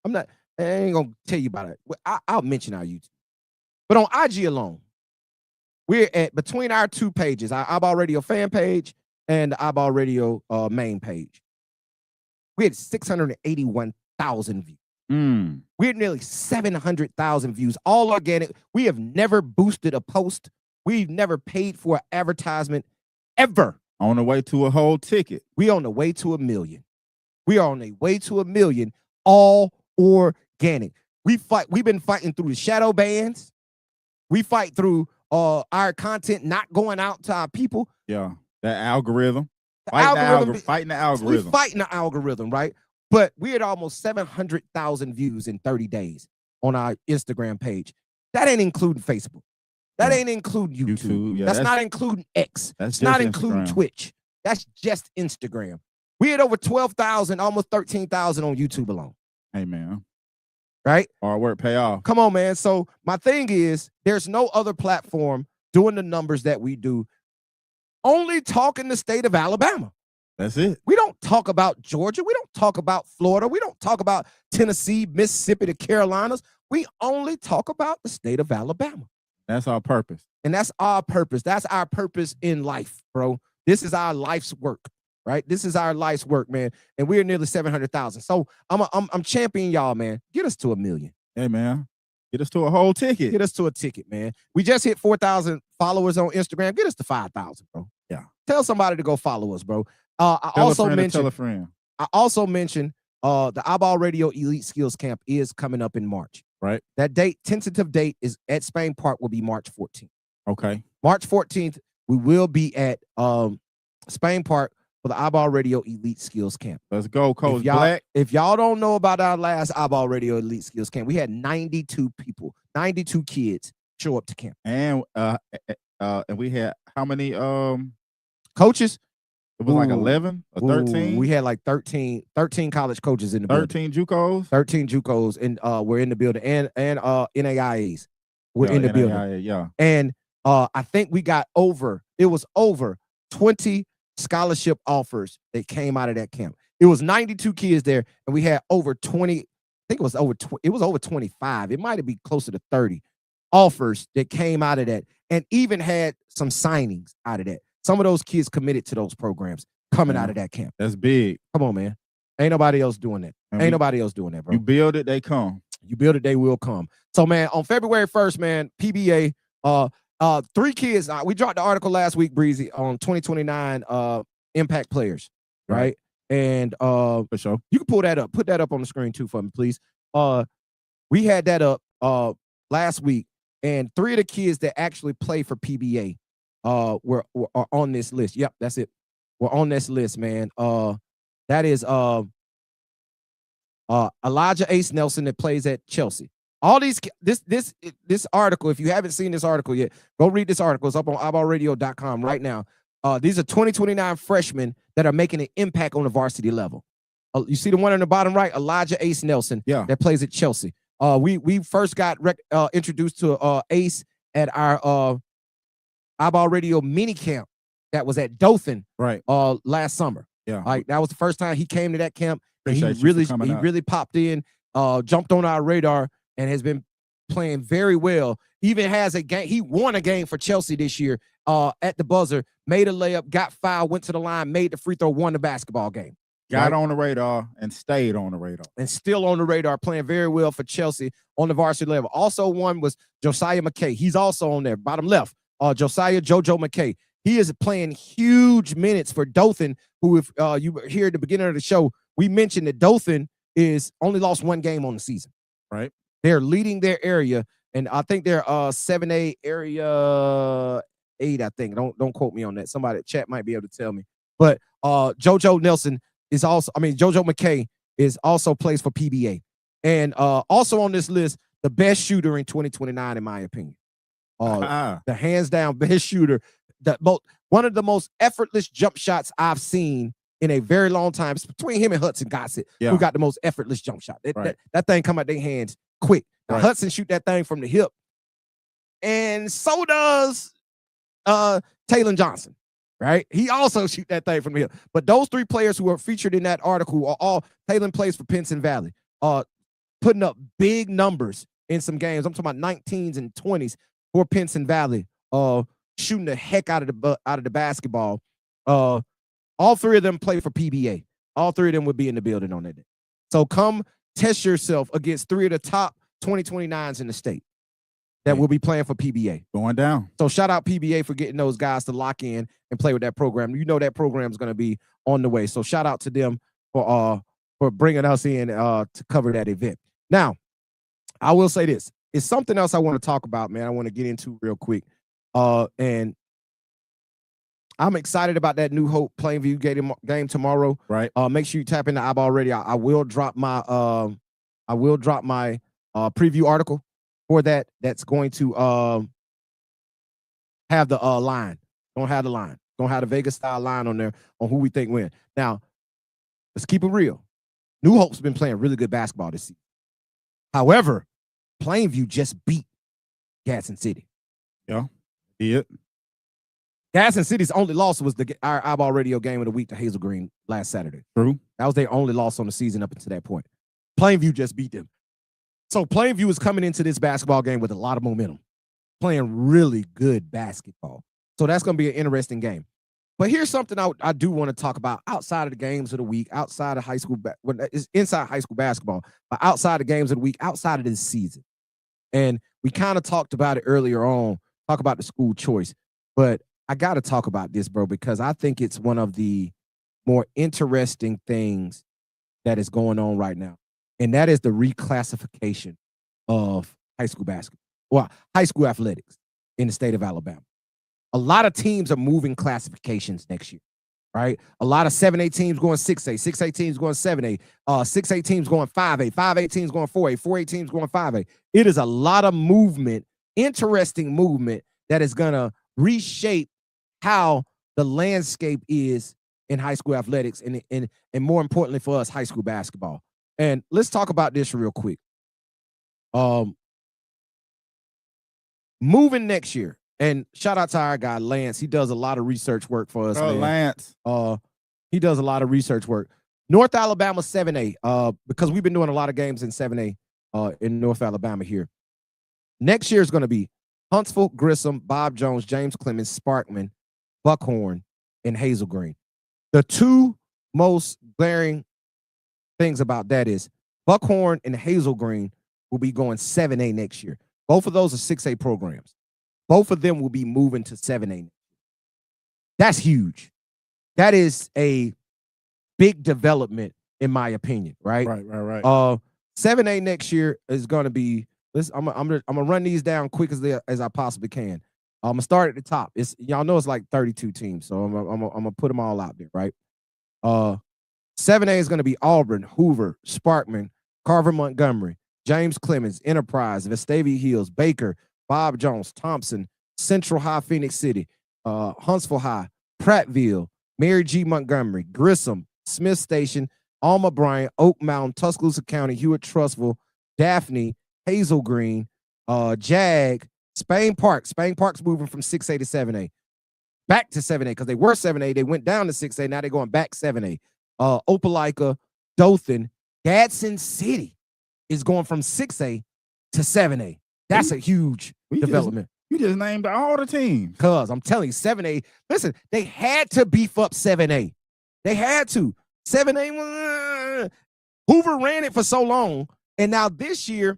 I ain't gonna tell you about it. I'll mention our YouTube. But on IG alone, we're at between our two pages, our iBall Radio fan page and the iBall Radio main page. We had 681,000 views. We had nearly 700,000 views, all organic. We have never boosted a post. We've never paid for an advertisement ever. On the way to a whole ticket. We on the way to 1 million. We are on the way to 1 million, all organic. We've been fighting through the shadow bans. We fight through our content not going out to our people. Yeah, that algorithm. Fighting the algorithm. We're fighting the algorithm, right? But we had almost 700,000 views in 30 days on our Instagram page. That ain't including Facebook. That ain't including YouTube. That's not including X. That's not including Twitch. That's just Instagram. We had over 12,000, almost 13,000 on YouTube alone. Hey, man. Right? Hard work pay off. Come on, man. So my thing is, there's no other platform doing the numbers that we do. Only talking the state of Alabama. That's it. We don't talk about Georgia. We don't talk about Florida. We don't talk about Tennessee, Mississippi, the Carolinas. We only talk about the state of Alabama. That's our purpose. And that's our purpose. That's our purpose in life, bro. This is our life's work, right? This is our life's work, man. And we're nearly 700,000. So I'm championing y'all, man. Get us to 1 million. Hey, man. Get us to a whole ticket. Get us to a ticket, man. We just hit 4,000 followers on Instagram. Get us to 5,000, bro. Yeah. Tell somebody to go follow us, bro. Tell a friend. I also mentioned the iBall Radio Elite Skills Camp is coming up in March. Right. That date, tentative date, is at Spain Park, will be March 14th. Okay. March 14th, we will be at Spain Park for the iBall Radio Elite Skills Camp. Let's go, Coach Black. If y'all don't know about our last iBall Radio Elite Skills Camp, we had 92 people, 92 kids show up to camp. And we had how many coaches? It was like 11 or 13. We had like 13 college coaches in the 13 JUCOs. 13 JUCOs and were in the building, and NAIAs were in the building. Yeah. And I think we got over 20 scholarship offers that came out of that camp. It was 92 kids there, and we had over 20. I think it was over 25. It might have been closer to 30 offers that came out of that, and even had some signings out of that. Some of those kids committed to those programs coming out of that camp. That's big. Come on, man. Ain't nobody else doing that. Ain't nobody else doing that, bro. You build it, they come. You build it, they will come. So, man, on February 1st, man, PBA, 3 kids. We dropped the article last week, Breezy, on 2029 impact players, right? And for sure. You can pull that up. Put that up on the screen too for me, please. We had that up last week, and 3 of the kids that actually play for PBA were on this list. Yep, that's it. We're on this list, man. That is Elijah Ace Nelson that plays at Chelsea. All these this article, if you haven't seen this article yet, go read this article. It's up on iBallRadio.com right now. These are 2029 freshmen that are making an impact on the varsity level. You see the one on the bottom right, Elijah Ace Nelson, that plays at Chelsea. We first got introduced to Ace at our iBall Radio mini camp that was at Dothan last summer. Yeah, like that was the first time he came to that camp, and he really popped in, jumped on our radar, and has been playing very well. Even has a game. He won a game for Chelsea this year at the buzzer, made a layup, got fouled, went to the line, made the free throw, won the basketball game. Got on the radar and stayed on the radar. And still on the radar, playing very well for Chelsea on the varsity level. Also one was Josiah McKay. He's also on there, bottom left. Josiah JoJo McKay. He is playing huge minutes for Dothan, who, if you were here at the beginning of the show, we mentioned that Dothan is only lost 1 game on the season. Right. They're leading their area, and I think they're 7A area 8, I think. Don't quote me on that. Somebody chat might be able to tell me. But JoJo Nelson is also, JoJo McKay is also plays for PBA. And also on this list, the best shooter in 2029, in my opinion. The hands down best shooter. One of the most effortless jump shots I've seen in a very long time. It's between him and Hudson Gossett, who got the most effortless jump shot. That thing come out their hands quick. Now, Hudson shoot that thing from the hip, and so does Taylor Johnson, right? He also shoot that thing from the hip. But those 3 players who are featured in that article are all Taylor plays for Pinson Valley, putting up big numbers in some games. I'm talking about 19s and 20s for Pinson Valley, shooting the heck out of the basketball. All 3 of them play for PBA. All 3 of them would be in the building on that day. So come test yourself against 3 of the top 2029s in the state that will be playing for PBA. Going down. So shout out PBA for getting those guys to lock in and play with that program. You know that program is going to be on the way. So shout out to them for bringing us in to cover that event. Now, I will say this. It's something else I want to talk about, man. I want to get into real quick. And I'm excited about that New Hope Plainview game tomorrow. Right. Make sure you tap into iBall Radio. I will drop my preview article for that. That's going to have the line. Don't have the line. Don't have the Vegas style line on there on who we think win. Now, let's keep it real. New Hope's been playing really good basketball this season. However, Plainview just beat Gadsden City. Yeah. Gaston City's only loss was our iBall radio game of the week to Hazel Green last Saturday. True. That was their only loss on the season up until that point. Plainview just beat them. So Plainview is coming into this basketball game with a lot of momentum, playing really good basketball. So that's going to be an interesting game. But here's something I do want to talk about outside of the games of the week, outside of high school, it's inside high school basketball, but outside the games of the week, outside of this season. And we kind of talked about it earlier on, talk about the school choice. But I got to talk about this, bro, because I think it's one of the more interesting things that is going on right now. And that is the reclassification of high school basketball, well, high school athletics in the state of Alabama. A lot of teams are moving classifications next year, right? A lot of 7A teams going 6A, 6A teams going 7A, 6A teams going 5A, 5A teams going 4A, 4A teams going 5A. It is a lot of movement, interesting movement that is going to reshape how the landscape is in high school athletics and more importantly for us, high school basketball. And let's talk about this real quick. Moving next year. And shout out to our guy, Lance. He does a lot of research work for us, man. Lance. He does a lot of research work. North Alabama 7A, because we've been doing a lot of games in 7A in North Alabama here. Next year is going to be Huntsville, Grissom, Bob Jones, James Clemens, Sparkman, Buckhorn, and Hazel Green. The two most glaring things about that is Buckhorn and Hazel Green will be going 7A next year. Both of those are 6A programs. Both of them will be moving to 7A. That's huge. That is a big development, in my opinion, right? Right. 7A next year is going to be, I'm gonna run these down quick as I possibly can. I'm gonna start at the top. Y'all know it's like 32 teams, so I'm gonna put them all out there, right? 7A is going to be Auburn, Hoover, Sparkman, Carver Montgomery, James Clemens, Enterprise, Vestavia Hills, Baker, Bob Jones, Thompson, Central High, Phoenix City, Huntsville High, Prattville, Mary G. Montgomery, Grissom, Smith Station, Alma Bryant, Oak Mountain, Tuscaloosa County, Hewitt Trussville, Daphne, Hazel Green, Jag, Spain Park. Spain Park's moving from 6A to 7A. Back to 7A because they were 7A. They went down to 6A. Now they're going back 7A. Opelika, Dothan, Gadsden City is going from 6A to 7A. That's a huge development. You just named all the teams. Because I'm telling you, 7A, listen, they had to beef up 7A. They had to. 7A, Hoover ran it for so long. And now this year,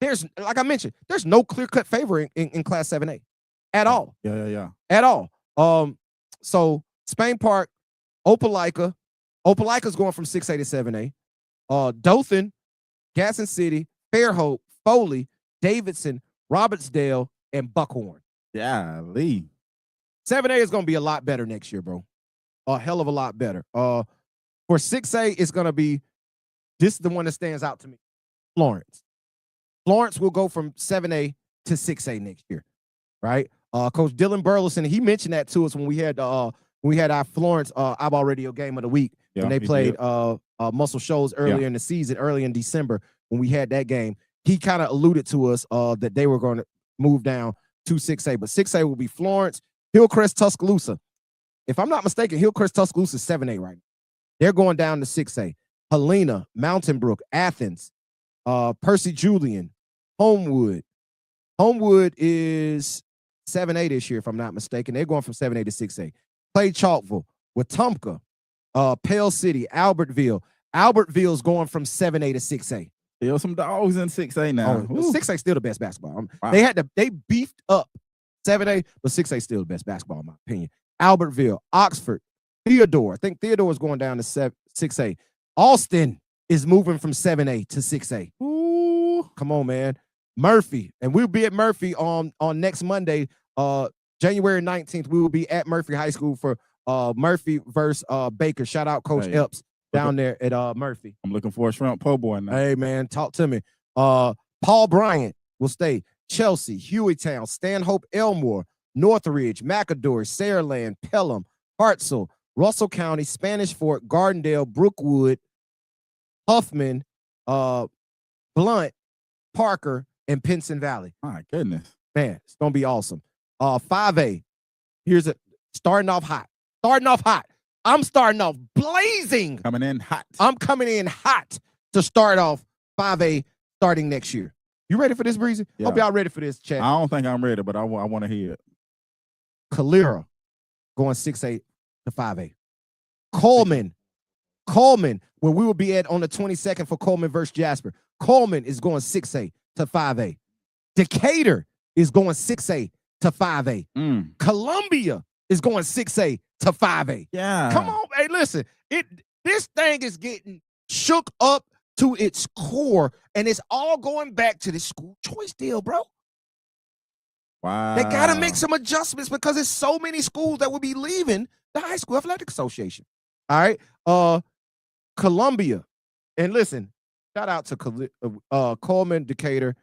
there's, like I mentioned, there's no clear-cut favor in Class 7A at all. Yeah. At all. So Spain Park, Opelika's going from 6A to 7A. Dothan, Gadsden City, Fairhope, Foley, Davidson, Robertsdale, and Buckhorn. Yeah, Lee. 7A is going to be a lot better next year, bro. A hell of a lot better. For 6A, it's going to be, this is the one that stands out to me, Florence. Florence will go from 7A to 6A next year, right? Coach Dylan Burleson, he mentioned that to us when we had our Florence iBall radio game of the week when they played Muscle Shoals earlier in the season, early in December when we had that game. He kind of alluded to us that they were going to move down to 6A, but 6A will be Florence, Hillcrest, Tuscaloosa. If I'm not mistaken, Hillcrest, Tuscaloosa is 7A right now. They're going down to 6A. Helena, Mountain Brook, Athens, Percy Julian, Homewood. Homewood is 7A this year, if I'm not mistaken. They're going from 7A to 6A. Clay Chalkville, Wetumpka, Pale City, Albertville. Albertville's going from 7A to 6A. Still some dogs in 6A now. 6A still the best basketball. Wow. They beefed up 7A, but 6A still the best basketball, in my opinion. Albertville, Oxford, Theodore. I think Theodore is going down to 6A. Austin is moving from 7A to 6A. Ooh, come on, man. Murphy, and we'll be at Murphy on next Monday, January 19th. We will be at Murphy High School for Murphy versus Baker. Shout out Coach Epps down there at Murphy. I'm looking for a shrimp po' boy now. Hey, man, talk to me. Paul Bryant will stay. Chelsea, Hueytown, Stanhope, Elmore, Northridge, McAdory, Saraland, Pelham, Hartselle, Russell County, Spanish Fort, Gardendale, Brookwood, Huffman, Blunt, Parker, and Pinson Valley. My goodness. Man, it's going to be awesome. 5A. Here's Starting off hot. Starting off hot. I'm starting off blazing. Coming in hot. I'm coming in hot to start off 5A starting next year. You ready for this, Breezy? Yeah. Hope y'all ready for this, chat. I don't think I'm ready, but I want to hear it. Calera going 6A to 5A. Coleman, where we will be at on the 22nd for Coleman versus Jasper. Coleman is going 6A to 5A. Decatur is going 6A to 5A. Columbia is going 6A to 5A. Yeah. Come on. Hey, listen. This thing is getting shook up to its core, and it's all going back to the school choice deal, bro. Wow. They got to make some adjustments because there's so many schools that will be leaving the High School Athletic Association. All right. Columbia. And listen, shout out to Coleman, Decatur.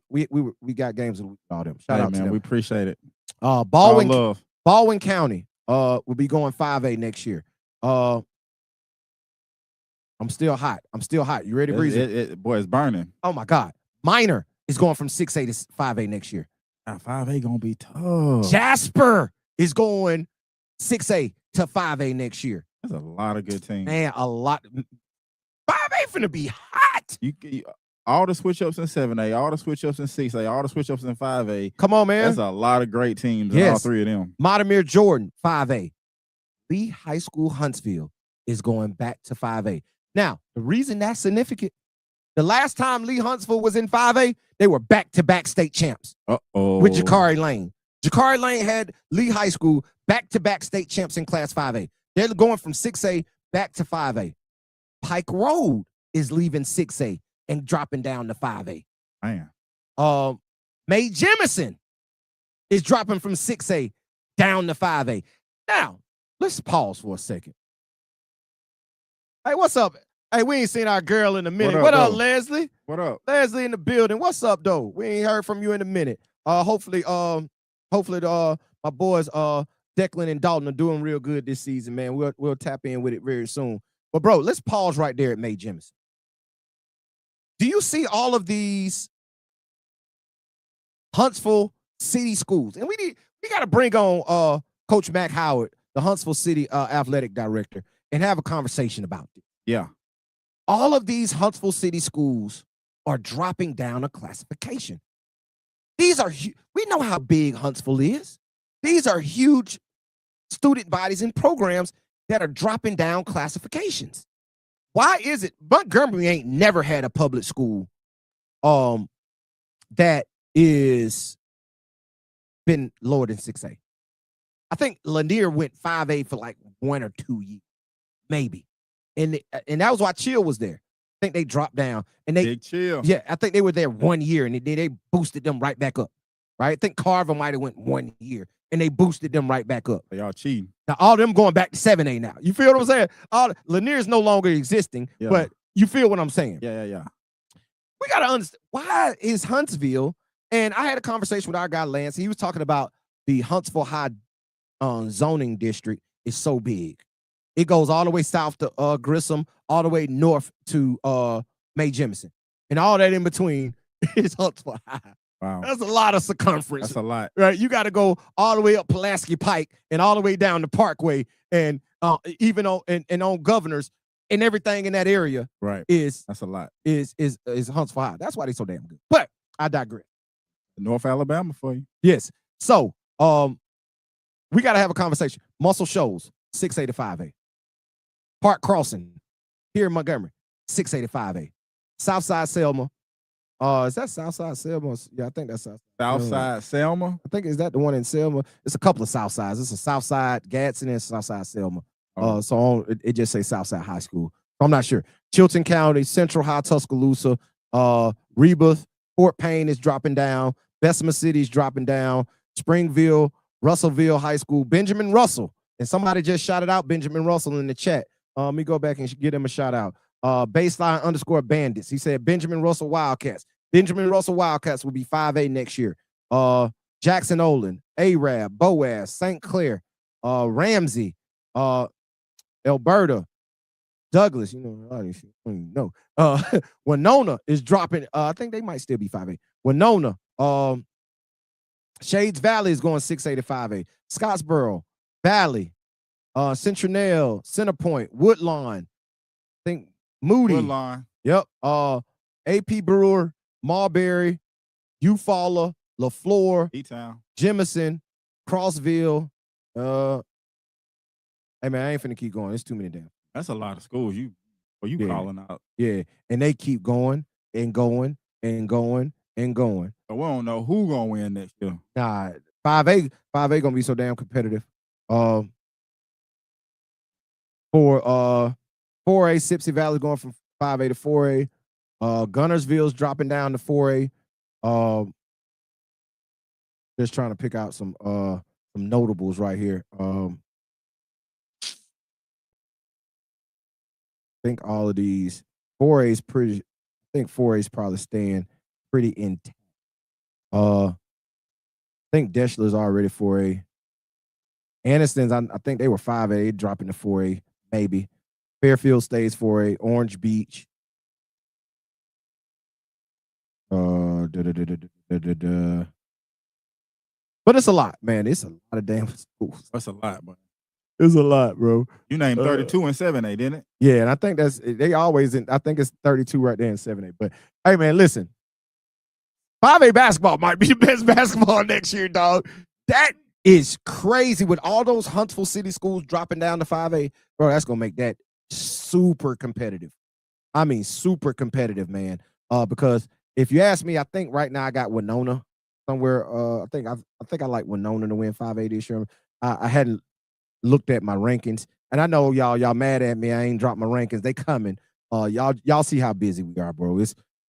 We got games with all them. Shout out to them. We appreciate it. Baldwin County will be going 5A next year. I'm still hot. You ready, Breezy? Boy, it's burning. Oh my God. Minor is going from 6A to 5A next year. 5A gonna be tough. Jasper is going 6A to 5A next year. That's a lot of good teams. Man, a lot. 5A finna be hot. You all the switch ups in 7A, all the switch ups in 6A, all the switch ups in 5A. Come on, man. That's a lot of great teams in all three of them. Matamir Jordan, 5A. Lee High School Huntsville is going back to 5A. Now, the reason that's significant, the last time Lee Huntsville was in 5A, they were back-to-back state champs with Jakari Lane. Jakari Lane had Lee High School back-to-back state champs in Class 5A. They're going from 6A back to 5A. Pike Road is leaving 6A and dropping down to 5A. Man. Mae Jemison is dropping from 6A down to 5A. Now, let's pause for a second. Hey, what's up? Hey, we ain't seen our girl in a minute. What up, Leslie? What up? Leslie in the building. What's up, though? We ain't heard from you in a minute. Hopefully, my boys, Declan and Dalton are doing real good this season, man. We'll tap in with it very soon. But, bro, let's pause right there at Mae Jemison. Do you see all of these Huntsville City schools? And we got to bring on Coach Mac Howard, the Huntsville City athletic director, and have a conversation about it. Yeah. All of these Huntsville City schools are dropping down a classification. These are, we know how big Huntsville is. These are huge student bodies and programs that are dropping down classifications. Why is it Montgomery ain't never had a public school that is been lower than 6A? I think Lanier went 5A for like 1 or 2 years, maybe. And that was why Chill was there. I think they dropped down. And Big Chill. Yeah, I think they were there 1 year, and they boosted them right back up. Right? I think Carver might have went 1 year, and they boosted them right back up. They all cheating. Now, all them going back to 7A now. You feel what I'm saying? Lanier's no longer existing, but you feel what I'm saying? Yeah. We got to understand, why is Huntsville, and I had a conversation with our guy, Lance. He was talking about the Huntsville High zoning district is so big. It goes all the way south to Grissom, all the way north to Mae Jemison. And all that in between is Huntsville High. Wow. That's a lot of circumference. That's a lot. Right? You got to go all the way up Pulaski Pike and all the way down the Parkway and even on Governors and everything in that area. Right. That's a lot. Is Huntsville High. That's why they're so damn good. But I digress. North Alabama for you. Yes. So we got to have a conversation. Muscle Shoals, 6A to 5A. Park Crossing, here in Montgomery, 6A to 5A. Southside Selma. Is that Southside Selma? Yeah, I think that's Southside Selma. I think is that the one in Selma? It's a couple of Southsides. It's a Southside Gadsden and Southside Selma. So it just say Southside High School. I'm not sure. Chilton County, Central High Tuscaloosa, Rebus, Fort Payne is dropping down. Bessemer City is dropping down. Springville, Russellville High School, Benjamin Russell. And somebody just shouted out Benjamin Russell in the chat. Let me go back and give him a shout out. Baseline _bandits. He said Benjamin Russell Wildcats. Benjamin Russell Wildcats will be 5A next year. Jackson Olin, Arab, Boaz, St. Clair, Ramsey, Alberta, Douglas. Winona is dropping. I think they might still be 5A. Winona, Shades Valley is going 6A to 5A. Scottsboro, Valley, Central, Centerpoint, Woodlawn, I think Moody. Woodlawn. Yep. AP Brewer, Marbury, Eufaula, LaFleur, E-Town. Jemison, Crossville. Hey man, I ain't finna keep going. It's too many damn. That's a lot of schools. You calling out. Yeah, and they keep going and going and going and going. So we don't know who gonna win next year. Nah, 5A gonna be so damn competitive. For 4A, Sipsey Valley going from 5A to 4A. Gunnersville's dropping down to 4A. Just trying to pick out some notables right here. I think all of these 4A's pretty. I think 4A's probably staying pretty intact. I think Deschler's already 4A. Aniston's, I think they were 5A, dropping to 4A, maybe. Fairfield stays 4A. Orange Beach. But it's a lot, man. It's a lot of damn schools. That's a lot, bro. It's a lot, bro. You named 32 in 7A, didn't it? Yeah, and I think they always I think it's 32 right there in 7A. But hey, man, listen. 5A basketball might be the best basketball next year, dog. That is crazy with all those Huntsville City schools dropping down to 5A. Bro, that's going to make that super competitive. I mean, super competitive, man. Because if you ask me, I think right now I got Winona somewhere. I think I like Winona to win 5A this year. I hadn't looked at my rankings, and I know y'all mad at me. I ain't dropped my rankings. They coming. Y'all see how busy we are, bro.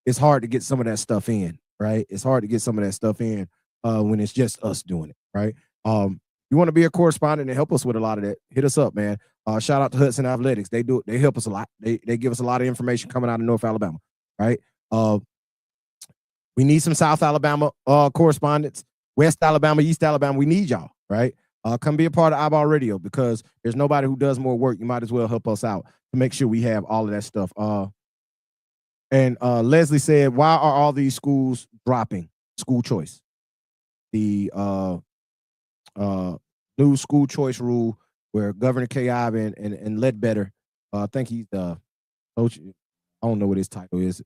It's hard to get some of that stuff in, right? It's hard to get some of that stuff in when it's just us doing it, right? You want to be a correspondent and help us with a lot of that, hit us up, man. Shout out to Hudson Athletics. They help us a lot. They give us a lot of information coming out of North Alabama, right? We need some South Alabama correspondents, West Alabama, East Alabama. We need y'all, right? Come be a part of iBall Radio, because there's nobody who does more work. You might as well help us out to make sure we have all of that stuff. And Leslie said, why are all these schools dropping school choice? The new school choice rule where Governor Kay Ivan and Ledbetter, I think he's the coach, I don't know what his title is,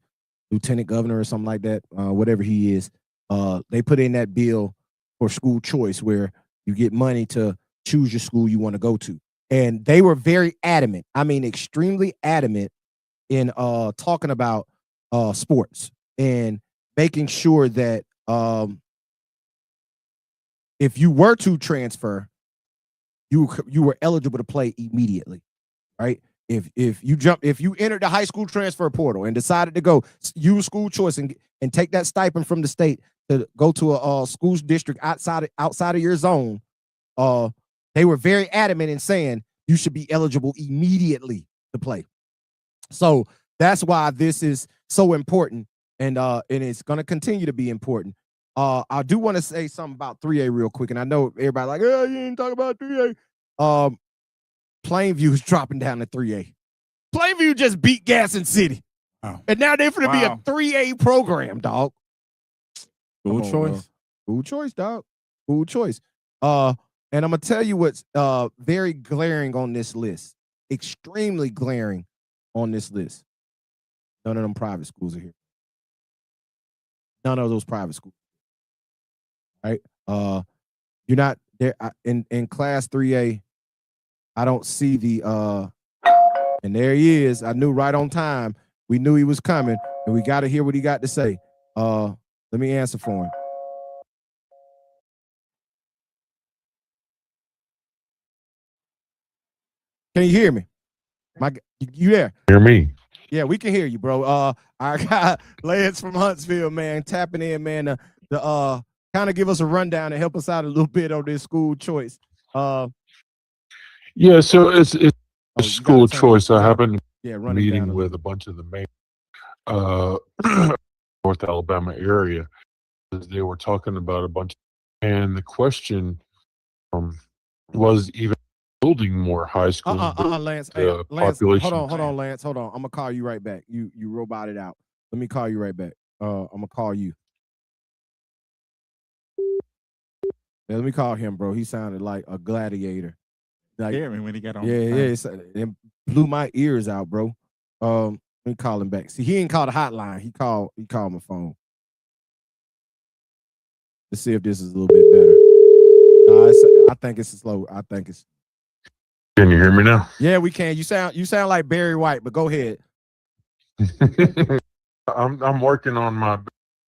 lieutenant governor or something like that, whatever he is. They put in that bill for school choice where you get money to choose your school you want to go to. And they were very adamant, I mean, extremely adamant in talking about sports and making sure that if you were to transfer, you were eligible to play immediately, right? If you entered the high school transfer portal and decided to go use school choice and take that stipend from the state to go to a school district outside of your zone, they were very adamant in saying you should be eligible immediately to play. So that's why this is so important, and it's going to continue to be important. I do want to say something about 3A real quick, and I know everybody like, oh, you didn't talk about 3A. Plainview is dropping down to 3A. Plainview just beat Gaston City. Wow. And now they're going to be a 3A program, dog. School choice. School choice, dog. School choice. And I'm going to tell you what's very glaring on this list. Extremely glaring on this list. None of them private schools are here. None of those private schools. Right? You're not there in class 3A. I don't see the and there he is. I knew right on time. We knew he was coming, and we got to hear what he got to say. Let me answer for him. Can you hear me? You there? Hear me? Yeah, we can hear you, bro. I got Lance from Huntsville, man, tapping in, man, to kind of give us a rundown and help us out a little bit on this school choice. Yeah, so it's school choice. I happened to be meeting with a bunch of the main North Alabama area. They were talking about a bunch, and the question was even building more high school. Lance. Hey, Lance, hold on, Lance. Hold on. I'm gonna call you right back. You roboted out. Let me call you right back. I'm gonna call you. Yeah, let me call him, bro. He sounded like a gladiator. Like, Hear me when he got on. it blew my ears out, bro. Let me call him back. See, he ain't called a hotline. He called my phone. Let's see if this is a little bit better. I think it's slow. I think it's. Can you hear me now? Yeah, we can. You sound like Barry White, but go ahead. I'm working on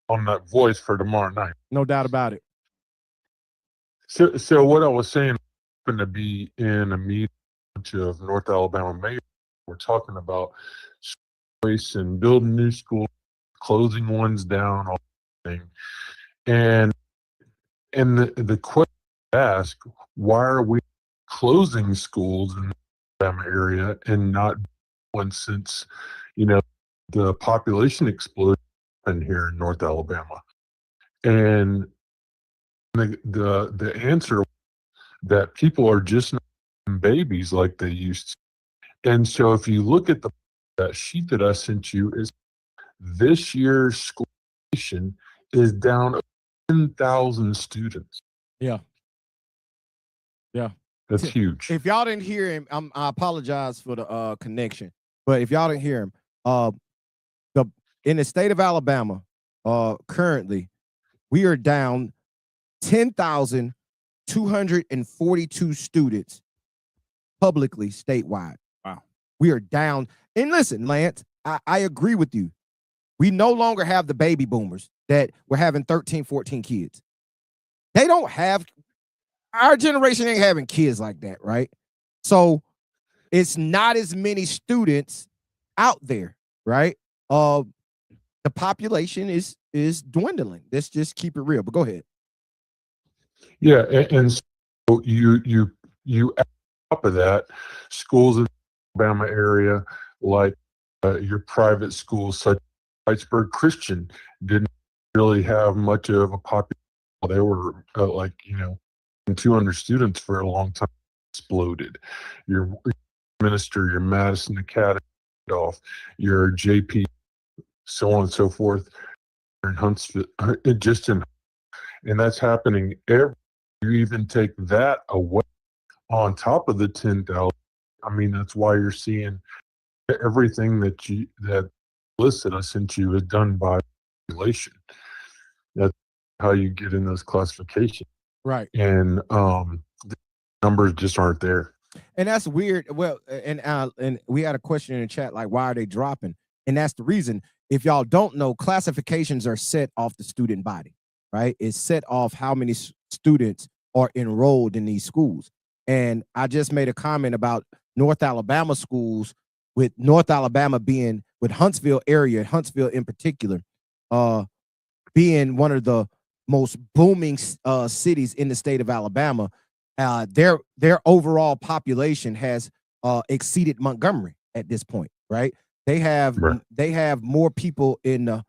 that voice for tomorrow night. No doubt about it. So what I was saying, happened to be in a meeting of North Alabama mayors. We're talking about space and building new schools, closing ones down, all that thing. And the question asked, why are we closing schools in the Alabama area and not one, since the population explosion happened here in North Alabama? And the answer that people are just not having babies like they used to. And so if you look at that sheet that I sent you, is this year's school is down 10,000 students. Yeah. That's huge. If y'all didn't hear him, I apologize for the connection. But if y'all didn't hear him, in the state of Alabama, currently, we are down 10,242 students publicly statewide. Wow. We are down. And listen, Lance, I agree with you. We no longer have the baby boomers that were having 13, 14 kids. They don't have, our generation ain't having kids like that, right? So it's not as many students out there, right? The population is dwindling. Let's just keep it real. But go ahead. Yeah, and so you add on top of that, schools in the Alabama area, like your private schools such as Whitesburg Christian, didn't really have much of a population. They were 200 students for a long time. Exploded. Your minister, your Madison Academy, your JP, so on and so forth, in Huntsville, and that's happening every. You even take that away on top of the 10,000. I mean, that's why you're seeing everything that listed I sent you is done by population. That's how you get in those classifications, right? And the numbers just aren't there. And that's weird. Well, and we had a question in the chat, like, why are they dropping? And that's the reason. If y'all don't know, classifications are set off the student body, right? It's set off how many students are enrolled in these schools. And I just made a comment about North Alabama schools, with North Alabama being, with Huntsville area, Huntsville in particular, being one of the most booming cities in the state of Alabama. Their overall population has exceeded Montgomery at this point, right? They have more people in the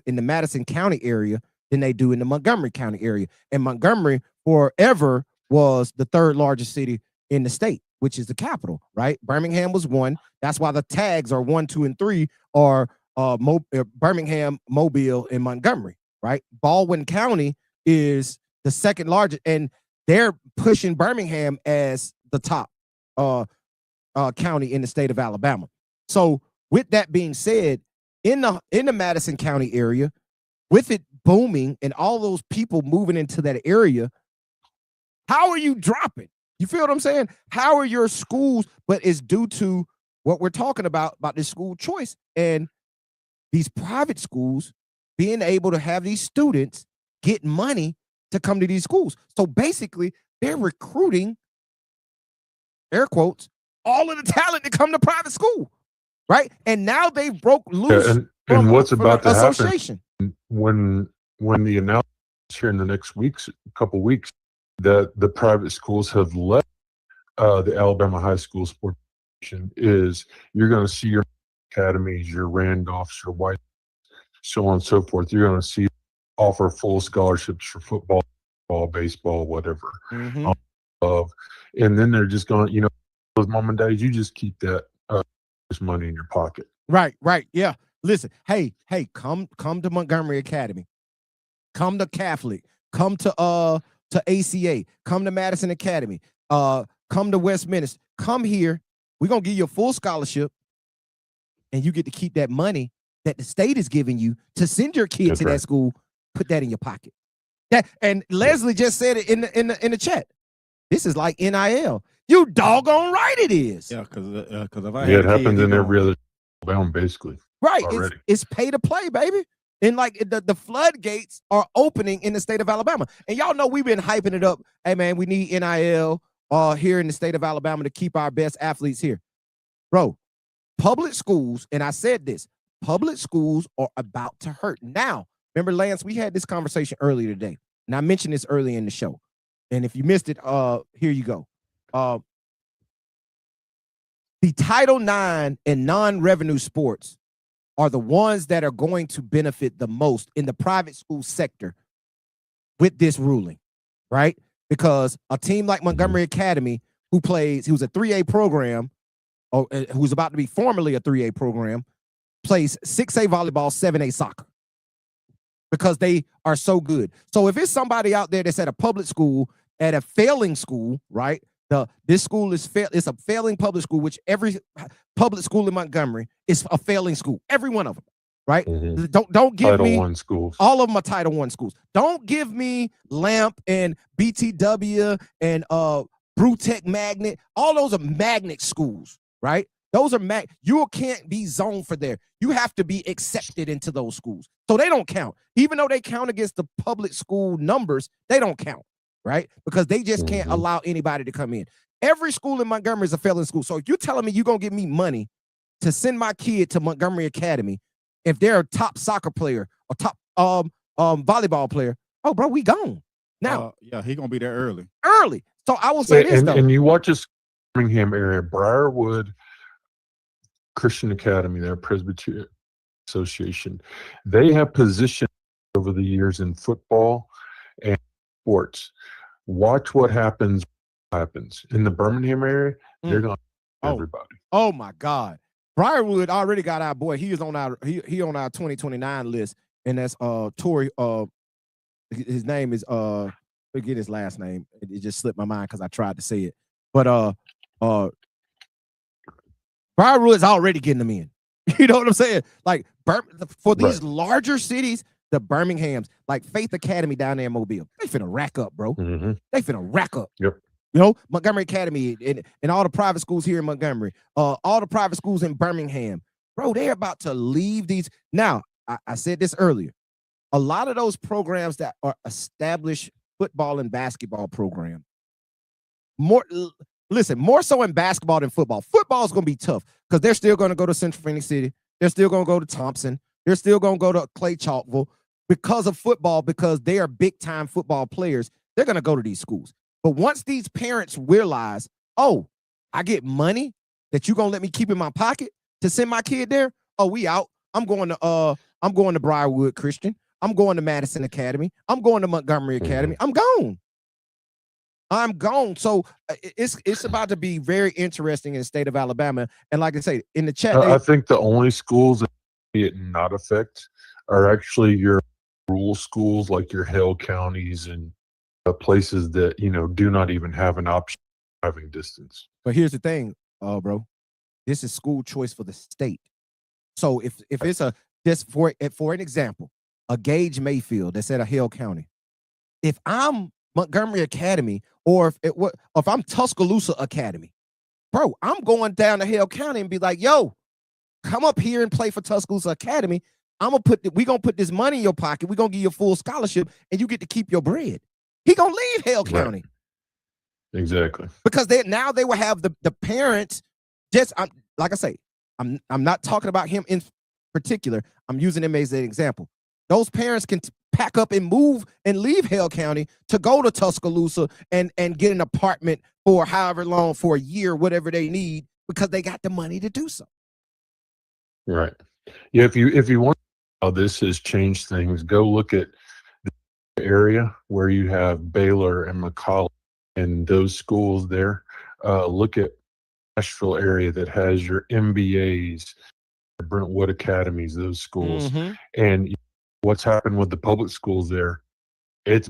in the Madison County area than they do in the Montgomery County area. And Montgomery forever was the third largest city in the state, which is the capital, right? Birmingham was 1. That's why the tags are 1, 2, and 3 are Birmingham, Mobile, and Montgomery, right? Baldwin County is the second largest, and they're pushing Birmingham as the top county in the state of Alabama. So with that being said, in the Madison County area, with it booming and all those people moving into that area, how are you dropping? You feel what I'm saying? How are your schools? But it's due to what we're talking about this school choice and these private schools being able to have these students get money to come to these schools. So basically, they're recruiting, air quotes, all of the talent to come to private school, right? And now they broke loose. And what's about to association happen when the announcement here in the next couple weeks that the private schools have left the Alabama high school sport is, you're going to see your academies, your Randolphs, your White, so on and so forth. You're going to see offer full scholarships for football, baseball, whatever. Mm-hmm. And then they're just going, those mom and dads, you just keep that money in your pocket. Right. Yeah. Listen, hey, come to Montgomery Academy, come to Catholic, come to ACA, come to Madison Academy, come come to Westminster, come here. We're going to give you a full scholarship, and you get to keep that money that the state is giving you to send your kid to that school. Put that in your pocket. And Leslie just said it in the chat. This is like NIL. You doggone right it is. Yeah, because if I it happens in every other bound basically. Right. It's pay to play, baby. And like the floodgates are opening in the state of Alabama. And y'all know we've been hyping it up. Hey, man, we need NIL here in the state of Alabama to keep our best athletes here. Bro, public schools, and I said this, public schools are about to hurt. Now, remember, Lance, we had this conversation earlier today, and I mentioned this early in the show. And if you missed it, here you go. The Title IX and non-revenue sports are the ones that are going to benefit the most in the private school sector with this ruling, right? Because a team like Montgomery Academy, who's a 3A program, or who's about to be formerly a 3A program, plays 6A volleyball, 7A soccer because they are so good. So if it's somebody out there that's at a public school, at a failing school, right? This school is it's a failing public school, which every public school in Montgomery is a failing school. Every one of them, right? Don't give me Title I schools. All of them are Title I schools. Don't give me Lamp and BTW and Brewtech Magnet. All those are magnet schools, right? Those are you can't be zoned for there. You have to be accepted into those schools. So they don't count. Even though they count against the public school numbers, they don't count, right? Because they just can't allow anybody to come in. Every school in Montgomery is a failing school. So if you're telling me you're going to give me money to send my kid to Montgomery Academy, if they're a top soccer player or top volleyball player, oh, bro, we gone. Now, yeah, he going to be there early. So I will say this, though. And you watch this Birmingham area, Briarwood Christian Academy, their Presbyterian Association, they have positioned over the years in football and sports. Watch what happens in the Birmingham area. They're going to everybody. Oh my God, Briarwood already got our boy. He is on our he on our 2029 list, and that's Tory. His name is forget his last name. It just slipped my mind because I tried to say it, but Briarwood's already getting them in. You know what I'm saying? Like for these larger cities, the Birminghams, like Faith Academy down there in Mobile, they finna rack up, bro. They finna rack up. Yep. You know, Montgomery Academy and all the private schools here in Montgomery, all the private schools in Birmingham, bro, they're about to leave these. Now, I said this earlier. A lot of those programs that are established football and basketball program, more so in basketball than football. Football is going to be tough because they're still going to go to Central Phoenix City. They're still going to go to Thompson. They're still going to go to Clay Chalkville because of football, because they are big-time football players. They're going to go to these schools. But once these parents realize, oh, I get money that you're going to let me keep in my pocket to send my kid there, oh, we out. I'm going to Briarwood Christian. I'm going to Madison Academy. I'm going to Montgomery Academy. I'm gone. So it's about to be very interesting in the state of Alabama. And like I say, in the chat, I think the only schools that it not affect are actually your rural schools, like your Hale counties and places that, do not even have an option of driving distance. But here's the thing, bro. This is school choice for the state. So if it's for an example, a Gage Mayfield that's at a Hale County, if I'm Montgomery Academy, or if I'm Tuscaloosa Academy, bro, I'm going down to Hale County and be like, yo, come up here and play for Tuscaloosa Academy. We gonna put this money in your pocket. We're gonna give you a full scholarship, and you get to keep your bread. He gonna leave Hale County. Exactly. Because they will have the parents. Like I say, I'm not talking about him in particular. I'm using him as an example. Those parents can pack up and move and leave Hale County to go to Tuscaloosa and get an apartment for however long, for a year, whatever they need, because they got the money to do so. Right. Yeah. If you want how this has changed things, go look at the area where you have Baylor and McCollum and those schools there. Look at Nashville area that has your MBAs, Brentwood Academies, those schools, and what's happened with the public schools there. It's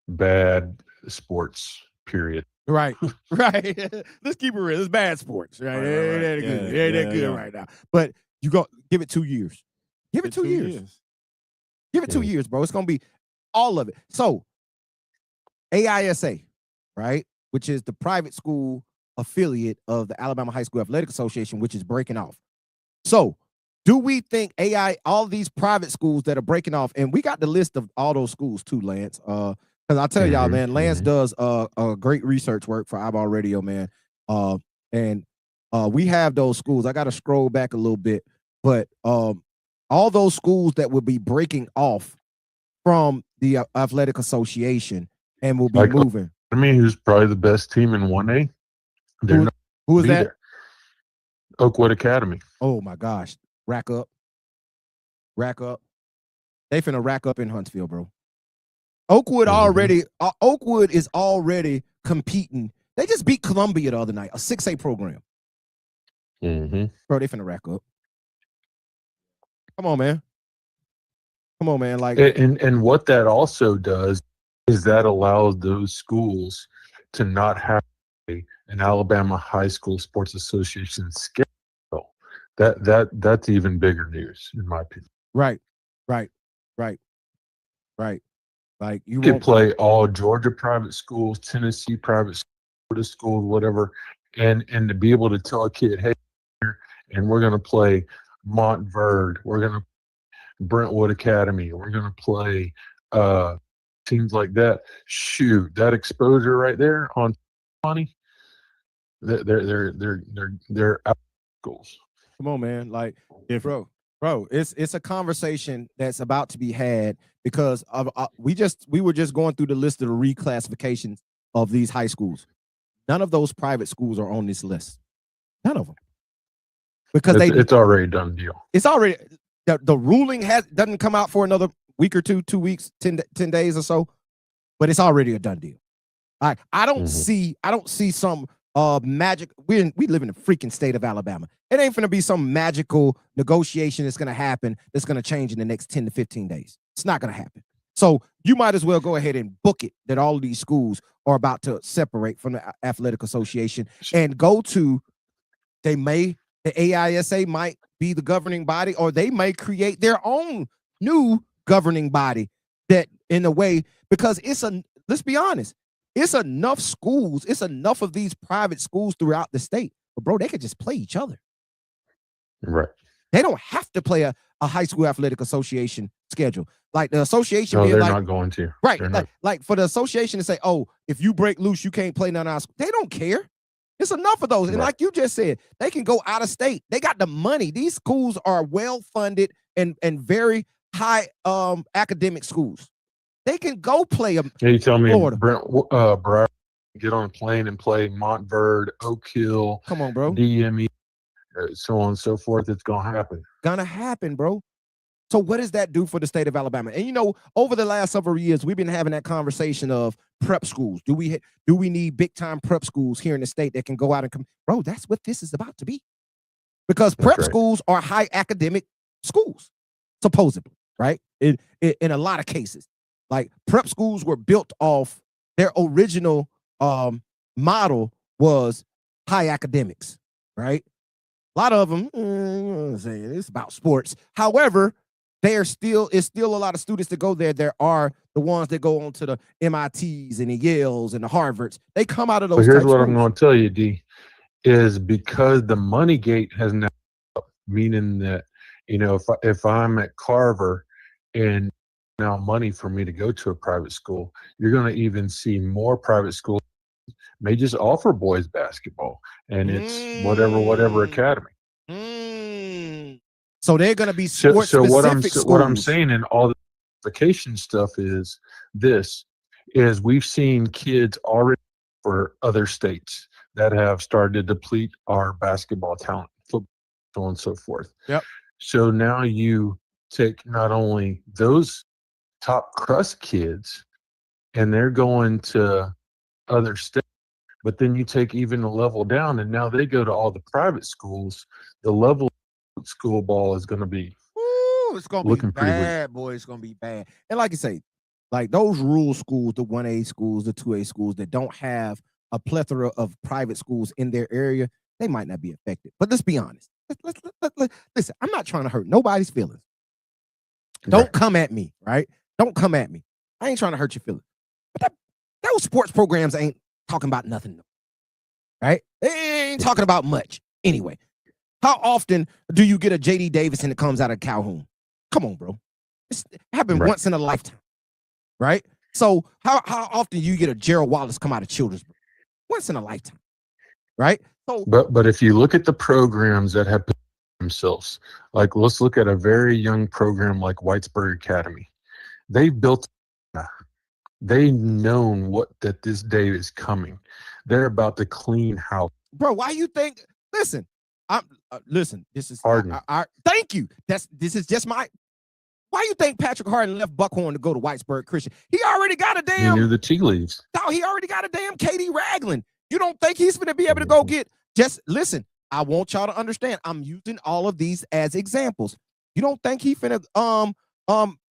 bad sports, period. Right. Let's keep it real. It's bad sports, right? It ain't that good. It ain't that good right now. But you go give it 2 years. Give it 2 years. Give it 2 years, bro. It's gonna be all of it. So AISA, right, which is the private school affiliate of the Alabama High School Athletic Association, which is breaking off. So do we think all these private schools that are breaking off, and we got the list of all those schools too, Lance, because I'll tell y'all, man, Lance does a great research work for iBall Radio, man. And we have those schools. I got to scroll back a little bit, but all those schools that will be breaking off from the athletic association and will be moving. I mean, who's probably the best team in 1A? Who is that? There. Oakwood Academy. Oh my gosh. Rack up. They finna rack up in Huntsville, bro. Oakwood Oakwood is already competing. They just beat Columbia the other night, a 6A program. Bro, they finna rack up. Come on, man. Like, and what that also does is that allows those schools to not have an Alabama High School Sports Association schedule. That's even bigger news, in my opinion. Right. Like you could play all Georgia private schools, Tennessee private schools, whatever, and to be able to tell a kid, hey, and we're going to play Montverde, we're going to Brentwood Academy, we're going to play teams like that. Shoot, that exposure right there on money. They're out schools. Come on, man. Like, bro, it's a conversation that's about to be had because of we were just going through the list of the reclassifications of these high schools. None of those private schools are on this list. None of them. Because it's already done deal. It's already the ruling doesn't come out for another week or 2 weeks, 10 days or so, but it's already a done deal. I don't see some magic. We live in the freaking state of Alabama. It ain't gonna be some magical negotiation that's gonna happen that's gonna change in the next 10 to 15 days. It's not gonna happen. So you might as well go ahead and book it that all of these schools are about to separate from the athletic association and go to. The AISA might be the governing body, or they may create their own new governing body that, in a way, because let's be honest, it's enough schools, it's enough of these private schools throughout the state. But bro, they could just play each other. Right. They don't have to play a high school athletic association schedule. Like the association. No, they're not going to. Right. Like for the association to say, oh, if you break loose, you can't play none of our schools. They don't care. It's enough of those. And like you just said, they can go out of state. They got the money. These schools are well-funded and very high academic schools. They can go play them. Yeah, you tell me, Florida. Brad, get on a plane and play Montverde, Oak Hill, come on, bro, DME, so on and so forth. It's gonna happen. Gonna happen, bro. So what does that do for the state of Alabama? And over the last several years, we've been having that conversation of prep schools. Do we need big time prep schools here in the state that can go out and come? Bro, that's what this is about to be. Because prep schools are high academic schools, supposedly, right? In a lot of cases. Like prep schools were built off their original model was high academics, right? A lot of them, it's about sports. However, it's still a lot of students that go there. There are the ones that go on to the MITs and the Yales and the Harvards. They come out of those. But here's what I'm going to tell you, D, is because the money gate has now, meaning that, if I'm at Carver and now money for me to go to a private school, you're going to even see more private schools may just offer boys basketball, and it's whatever academy. So they're going to be sports so specific schools. What I'm saying in all the vacation stuff is we've seen kids already for other states that have started to deplete our basketball talent, football, so on and so forth. Yep. So now you take not only those top crust kids and they're going to other states, but then you take even a level down and now they go to all the private schools. The level of school ball is going to be it's going to be bad, boy. It's going to be bad. And like you say, like those rural schools, the 1A schools, the 2A schools that don't have a plethora of private schools in their area, they might not be affected. But let's be honest. Listen, I'm not trying to hurt nobody's feelings. Don't come at me, right? Don't come at me. I ain't trying to hurt your feelings. But those sports programs ain't talking about nothing, right? They ain't talking about much. Anyway, how often do you get a J.D. Davison that comes out of Calhoun? Come on, bro. It happened once in a lifetime, right? So how often you get a Gerald Wallace come out of Childress? Once in a lifetime, right? So, but if you look at the programs that have themselves, like let's look at a very young program like Whitesburg Academy. They've built, they've known that this day is coming. They're about to clean house. Bro, why you think? Listen, listen. This is Harden. Thank you. This is just my. Why you think Patrick Harden left Buckhorn to go to Whitesburg Christian? He already got a damn. He knew the tea leaves. No, he already got a damn Katie Ragland. You don't think he's going to be able to go get? Just listen. I want y'all to understand. I'm using all of these as examples. You don't think he finna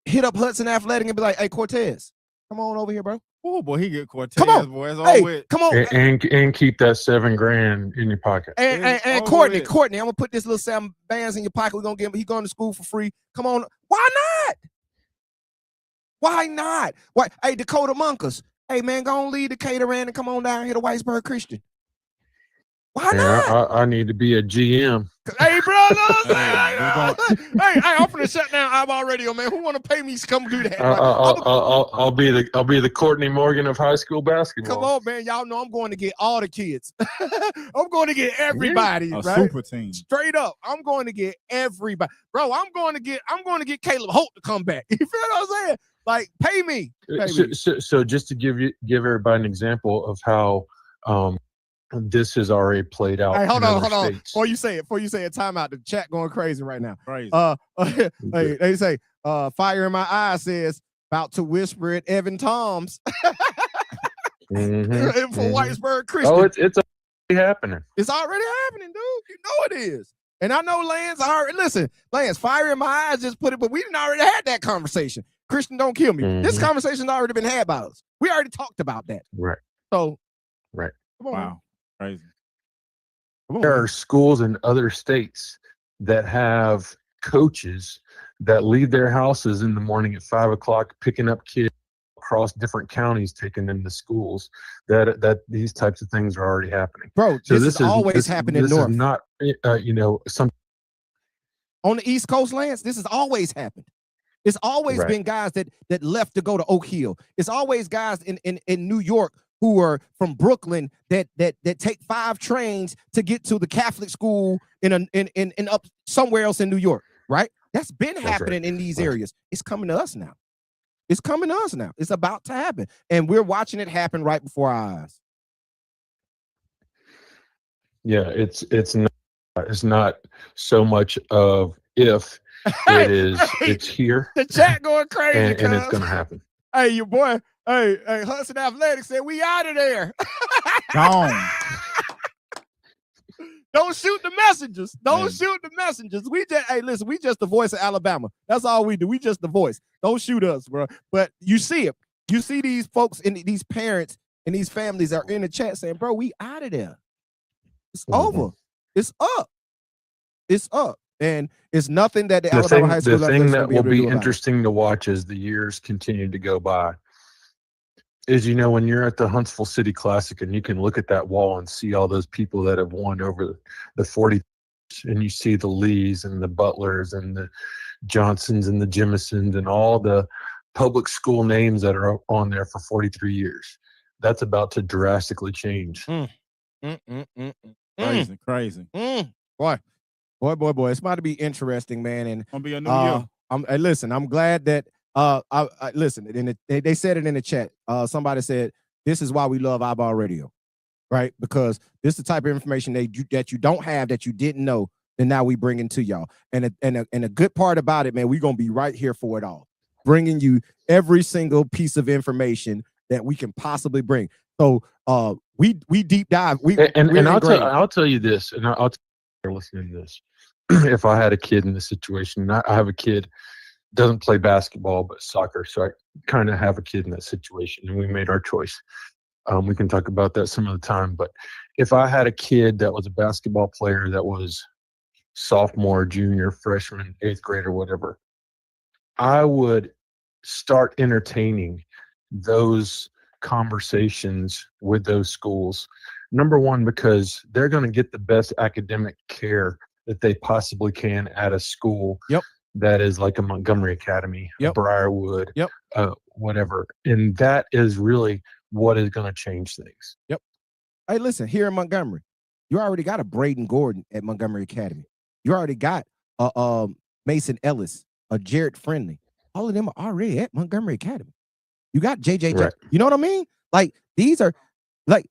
hit up Hudson Athletic and be like, "Hey, Cortez, come on over here, bro." Oh boy, he get Cortez. Come on, boy. It's hey, all with. come on, and keep that $7,000 in your pocket. And Courtney, I'm gonna put this little 7 bands in your pocket. We're gonna get him. He going to school for free. Come on, why not? Why not? Why? Hey, Dakota Monkus. Hey man, go on lead the catering and come on down here to Whitesburg Christian. Why not? I need to be a GM. Hey, brother. hey, I'm finna shut down iBall Radio, man. Who want to pay me to come do that? I'll be the Courtney Morgan of high school basketball. Come on, man. Y'all know I'm going to get all the kids. I'm going to get everybody. A right? super team. Straight up. I'm going to get everybody. Bro, I'm going to get Caleb Holt to come back. You feel what I'm saying? Like, pay me. So just to give everybody an example of how this has already played out. Hey, hold on. Before you say it, timeout. The chat going crazy right now. Crazy. Hey, they say, fire in my eye says, about to whisper at Evan Toms for Whitesburg Christian. Oh, it's already happening. It's already happening, dude. You know it is. And I know Lance already, listen, Lance, fire in my eyes just put it, but we didn't already had that conversation. Christian, don't kill me. This conversation's already been had by us. We already talked about that. Right. So, right. Come on. Wow. Crazy. There are schools in other states that have coaches that leave their houses in the morning at 5 o'clock, picking up kids across different counties, taking them to schools. That these types of things are already happening. Bro, so this is always happening north. Is not, some on the East Coast, Lance. This has always happened. It's always been guys that left to go to Oak Hill. It's always guys in New York who are from Brooklyn that take 5 trains to get to the Catholic school in up somewhere else in New York, right? That's been happening in these areas. It's coming to us now. It's coming to us now. It's about to happen. And we're watching it happen right before our eyes. Yeah, it's not so much of if it is, it's here. The chat going crazy. And it's gonna happen. Hey, your boy. Hey, Hudson Athletics said we out of there. Gone. Don't shoot the messengers. Shoot the messengers. We just the voice of Alabama. That's all we do. We just the voice. Don't shoot us, bro. But you see it. You see these folks and these parents and these families are in the chat saying, bro, we out of there. It's over. It's up. It's up. And it's nothing that the Alabama high school. The thing that will be interesting to watch as the years continue to go by is, when you're at the Huntsville City Classic and you can look at that wall and see all those people that have won over the 40, and you see the Lees and the Butlers and the Johnsons and the Jimisons and all the public school names that are on there for 43 years. That's about to drastically change. Crazy. Boy, it's about to be interesting, man. And gonna be a new year. I'm glad that listen, and they said it in the chat. Somebody said this is why we love iBall Radio, right? Because this is the type of information that you don't have, that you didn't know, and now we bring into y'all. And a good part about it, man, we're gonna be right here for it all, bringing you every single piece of information that we can possibly bring. So we deep dive. I'll tell you this, and I'll tell you listening to this. If I had a kid in this situation, and I have a kid doesn't play basketball but soccer, so I kind of have a kid in that situation, and we made our choice. We can talk about that some other time. But if I had a kid that was a basketball player that was sophomore, junior, freshman, 8th grade, or whatever, I would start entertaining those conversations with those schools. Number one, because they're going to get the best academic care that they possibly can at a school that is like a Montgomery Academy, a Briarwood, whatever. And that is really what is going to change things. Hey, listen, here in Montgomery, you already got a Braden Gordon at Montgomery Academy. You already got a Mason Ellis, a Jared Friendly. All of them are already at Montgomery Academy. You got JJ. Right. You know what I mean? Like, these are like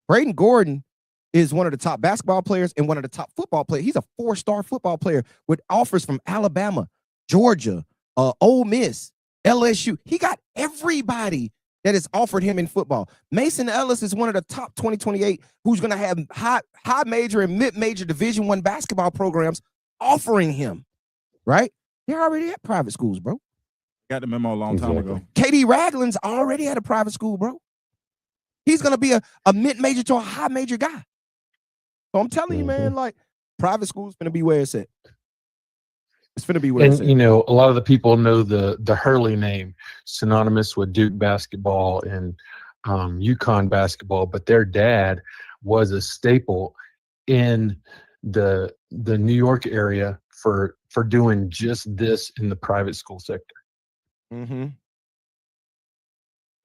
Braden Gordon is one of the top basketball players and one of the top football players. He's a 4-star football player with offers from Alabama, Georgia, Ole Miss, LSU. He got everybody that is offered him in football. Mason Ellis is one of the top 2028 who's going to have high major and mid-major Division I basketball programs offering him, right? They're already at private schools, bro. Got the memo a long time ago. KD Ragland's already at a private school, bro. He's going to be a mid-major to a high-major guy. So I'm telling you, man, like, private school's going to be where it's at. It's going to be where it's at. And, you know, a lot of the people know the Hurley name, synonymous with Duke basketball and UConn basketball, but their dad was a staple in the New York area for doing just this in the private school sector.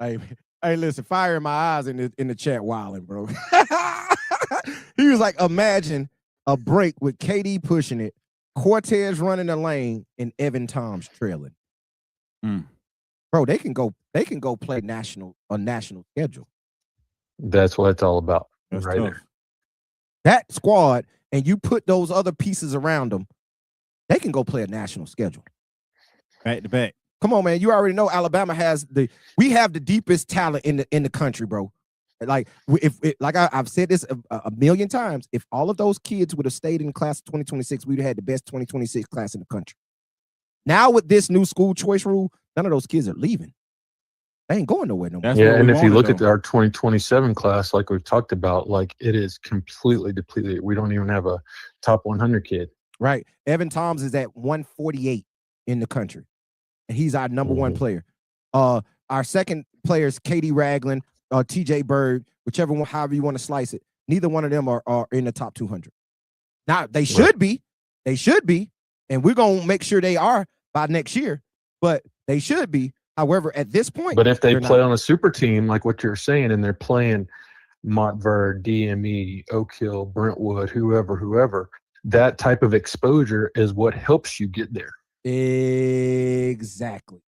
Hey, listen, fire in my eyes in the chat wilding, bro. He was like, imagine a break with KD pushing it, Cortez running the lane, and Evan Toms trailing. Bro, they can go play a national schedule. That's what it's all about. That's right tough. there. That squad, and you put those other pieces around them, they can go play a national schedule. Back to back. Come on, man. You already know Alabama we have the deepest talent in the country, bro. Like, I've said this a million times, if all of those kids would have stayed in the class of 2026, we'd have had the best 2026 class in the country. Now with this new school choice rule, none of those kids are leaving. They ain't going nowhere no more. Yeah, and if you look at our 2027 class, like we've talked about, like, it is completely depleted. We don't even have a top 100 kid. Right. Evan Toms is at 148 in the country, and he's our number one player. Our second player is KD Ragland, TJ Bird, whichever one, however you want to slice it. Neither one of them are in the top 200. Now, they should be. They should be. And we're going to make sure they are by next year. But they should be. However, at this point. But if they play on a super team, like what you're saying, and they're playing Montverde, DME, Oak Hill, Brentwood, whoever, that type of exposure is what helps you get there. Exactly.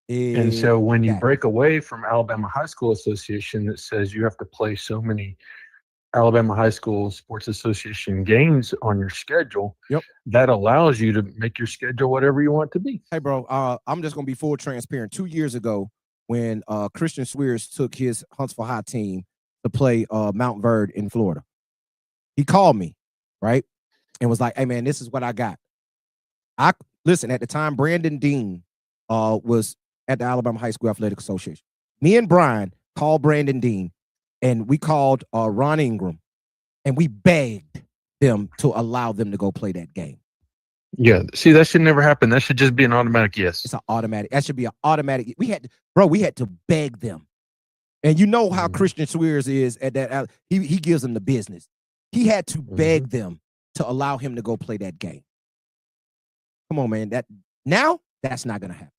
And so when you break away from Alabama High School Association that says you have to play so many Alabama High School Sports Association games on your schedule, that allows you to make your schedule whatever you want it to be. Hey, bro, I'm just going to be full transparent. 2 years ago, when Christian Swears took his Huntsville High team to play Mount Verde in Florida, he called me, right, and was like, hey, man, this is what I got. Listen, at the time, Brandon Dean was at the Alabama High School Athletic Association. Me and Brian called Brandon Dean, and we called Ron Ingram, and we begged them to allow them to go play that game. Yeah, see, that should never happen. That should just be an automatic yes. It's an automatic. That should be an automatic. We had to beg them. And you know how Christian Swears is at that. He gives them the business. He had to beg them to allow him to go play that game. Come on, man. That's not going to happen.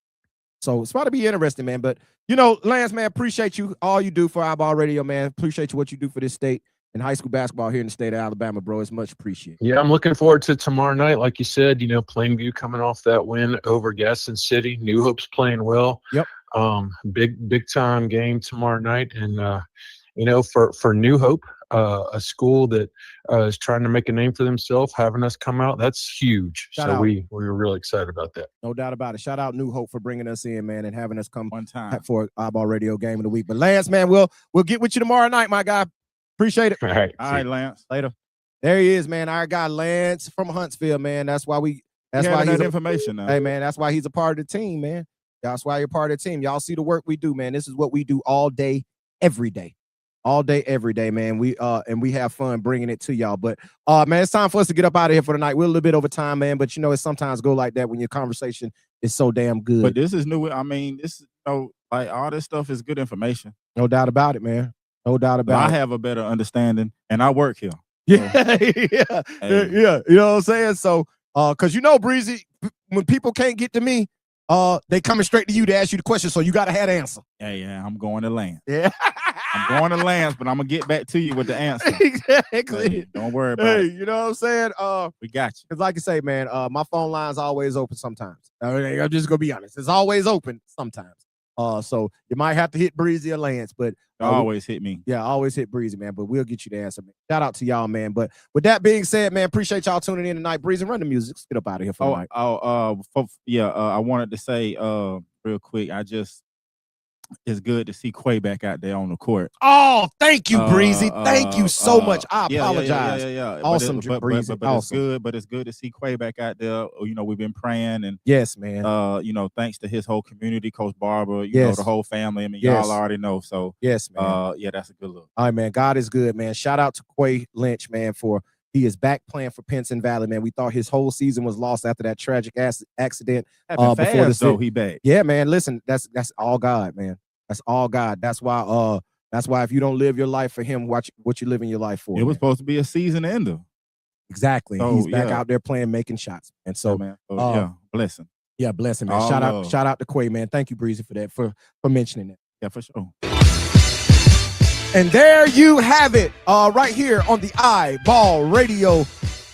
So it's about to be interesting, man. But, you know, Lance, man, appreciate you, all you do for iBall Radio, man. Appreciate you what you do for this state and high school basketball here in the state of Alabama, bro. It's much appreciated. Yeah, I'm looking forward to tomorrow night. Like you said, you know, Plainview coming off that win over Gaston City. New Hope's playing well. Yep. Big time game tomorrow night. And, you know, for New Hope, a school that is trying to make a name for themselves, having us come out, that's huge. We were really excited about that. No doubt about it. Shout out New Hope for bringing us in, man, and having us come one time for iBall Radio Game of the Week. But Lance, man, we'll get with you tomorrow night, my guy. Appreciate it. All right, Lance. Later. There he is, man. Our guy Lance from Huntsville, man. That's why we That's why he's information now. Hey, man, that's why he's a part of the team, man. That's why you're part of the team. Y'all see the work we do, man. This is what we do all day, every day. All day, every day, man. We have fun bringing it to y'all. But man, it's time for us to get up out of here for the night. We're a little bit over time, man. But it sometimes go like that when your conversation is so damn good. But this is new. I mean, like all this stuff is good information. No doubt about it, man. No doubt about it. I have a better understanding, and I work here. Yeah, yeah. You know what I'm saying? So, because Breezy, when people can't get to me, they coming straight to you to ask you the question. So you gotta have the answer. Yeah. I'm going to Lance. Yeah. I'm going to Lance, but I'm gonna get back to you with the answer. Exactly. Hey, don't worry about it. You know what I'm saying? We got you. Because like I say, man, my phone line's always open sometimes. I'm just gonna be honest. It's always open sometimes. So you might have to hit Breezy or Lance, but always hit me. Yeah, always hit Breezy, man. But we'll get you the answer, man. Shout out to y'all, man. But with that being said, man, appreciate y'all tuning in tonight. Breezy, run the music. Let's get up out of here for the night. I wanted to say real quick, it's good to see Quay back out there on the court. Oh, thank you, Breezy. Thank you so much. I apologize. Yeah. Awesome, Breezy. But awesome. It's good to see Quay back out there. We've been praying, and yes, man. Thanks to his whole community, Coach Barber, the whole family. I mean, y'all already know. So yes, man. That's a good look. All right, man. God is good, man. Shout out to Quay Lynch, man, he is back playing for Pinson Valley, man. We thought his whole season was lost after that tragic accident. Before he back. Yeah, man. Listen, that's all God, man. That's all God. That's why if you don't live your life for him, watch what you living your life for. It was supposed to be a season ender. Exactly. So, he's back out there playing, making shots. And so, man. Bless him. Yeah, bless him, man. Shout out to Quay, man. Thank you, Breezy, for that, for mentioning it. Yeah, for sure. And there you have it, right here on the iBall Radio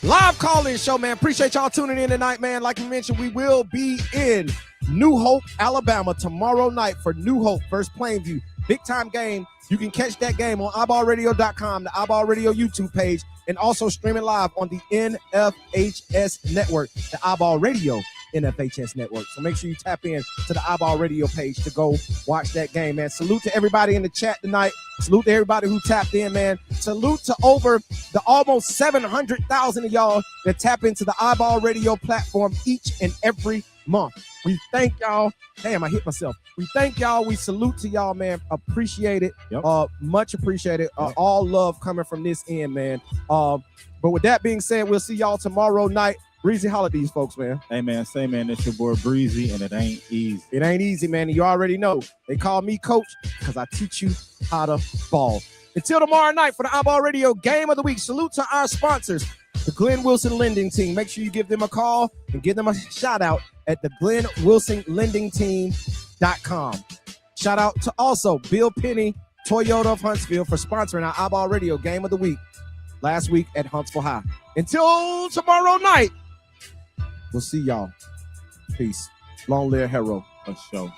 live call-in show, man. Appreciate y'all tuning in tonight, man. Like we mentioned, we will be in New Hope, Alabama tomorrow night for New Hope versus Plainview. Big time game. You can catch that game on iBallRadio.com, the iBall Radio YouTube page, and also streaming live on the NFHS network, the iBall Radio NFHS network. So make sure you tap in to the iBall Radio page to go watch that game, man. Salute to everybody in the chat tonight. Salute to everybody who tapped in, man. Salute to over the almost 700,000 of y'all that tap into the iBall Radio platform each and every month. We thank y'all. Damn, I hit myself. We thank y'all. We salute to y'all, man. Appreciate it. Yep. Much appreciated. All love coming from this end, man. But with that being said, we'll see y'all tomorrow night. Breezy, holla these folks, man. Hey, man, say, man, it's your boy Breezy, and it ain't easy. It ain't easy, man. You already know. They call me coach because I teach you how to ball. Until tomorrow night for the iBall Radio Game of the Week, salute to our sponsors, the Glenn Wilson Lending Team. Make sure you give them a call and give them a shout out at the GlennWilsonLendingTeam.com. Shout out to also Bill Penny, Toyota of Huntsville, for sponsoring our iBall Radio Game of the Week last week at Huntsville High. Until tomorrow night, we'll see y'all. Peace. Long live Hero. For sure.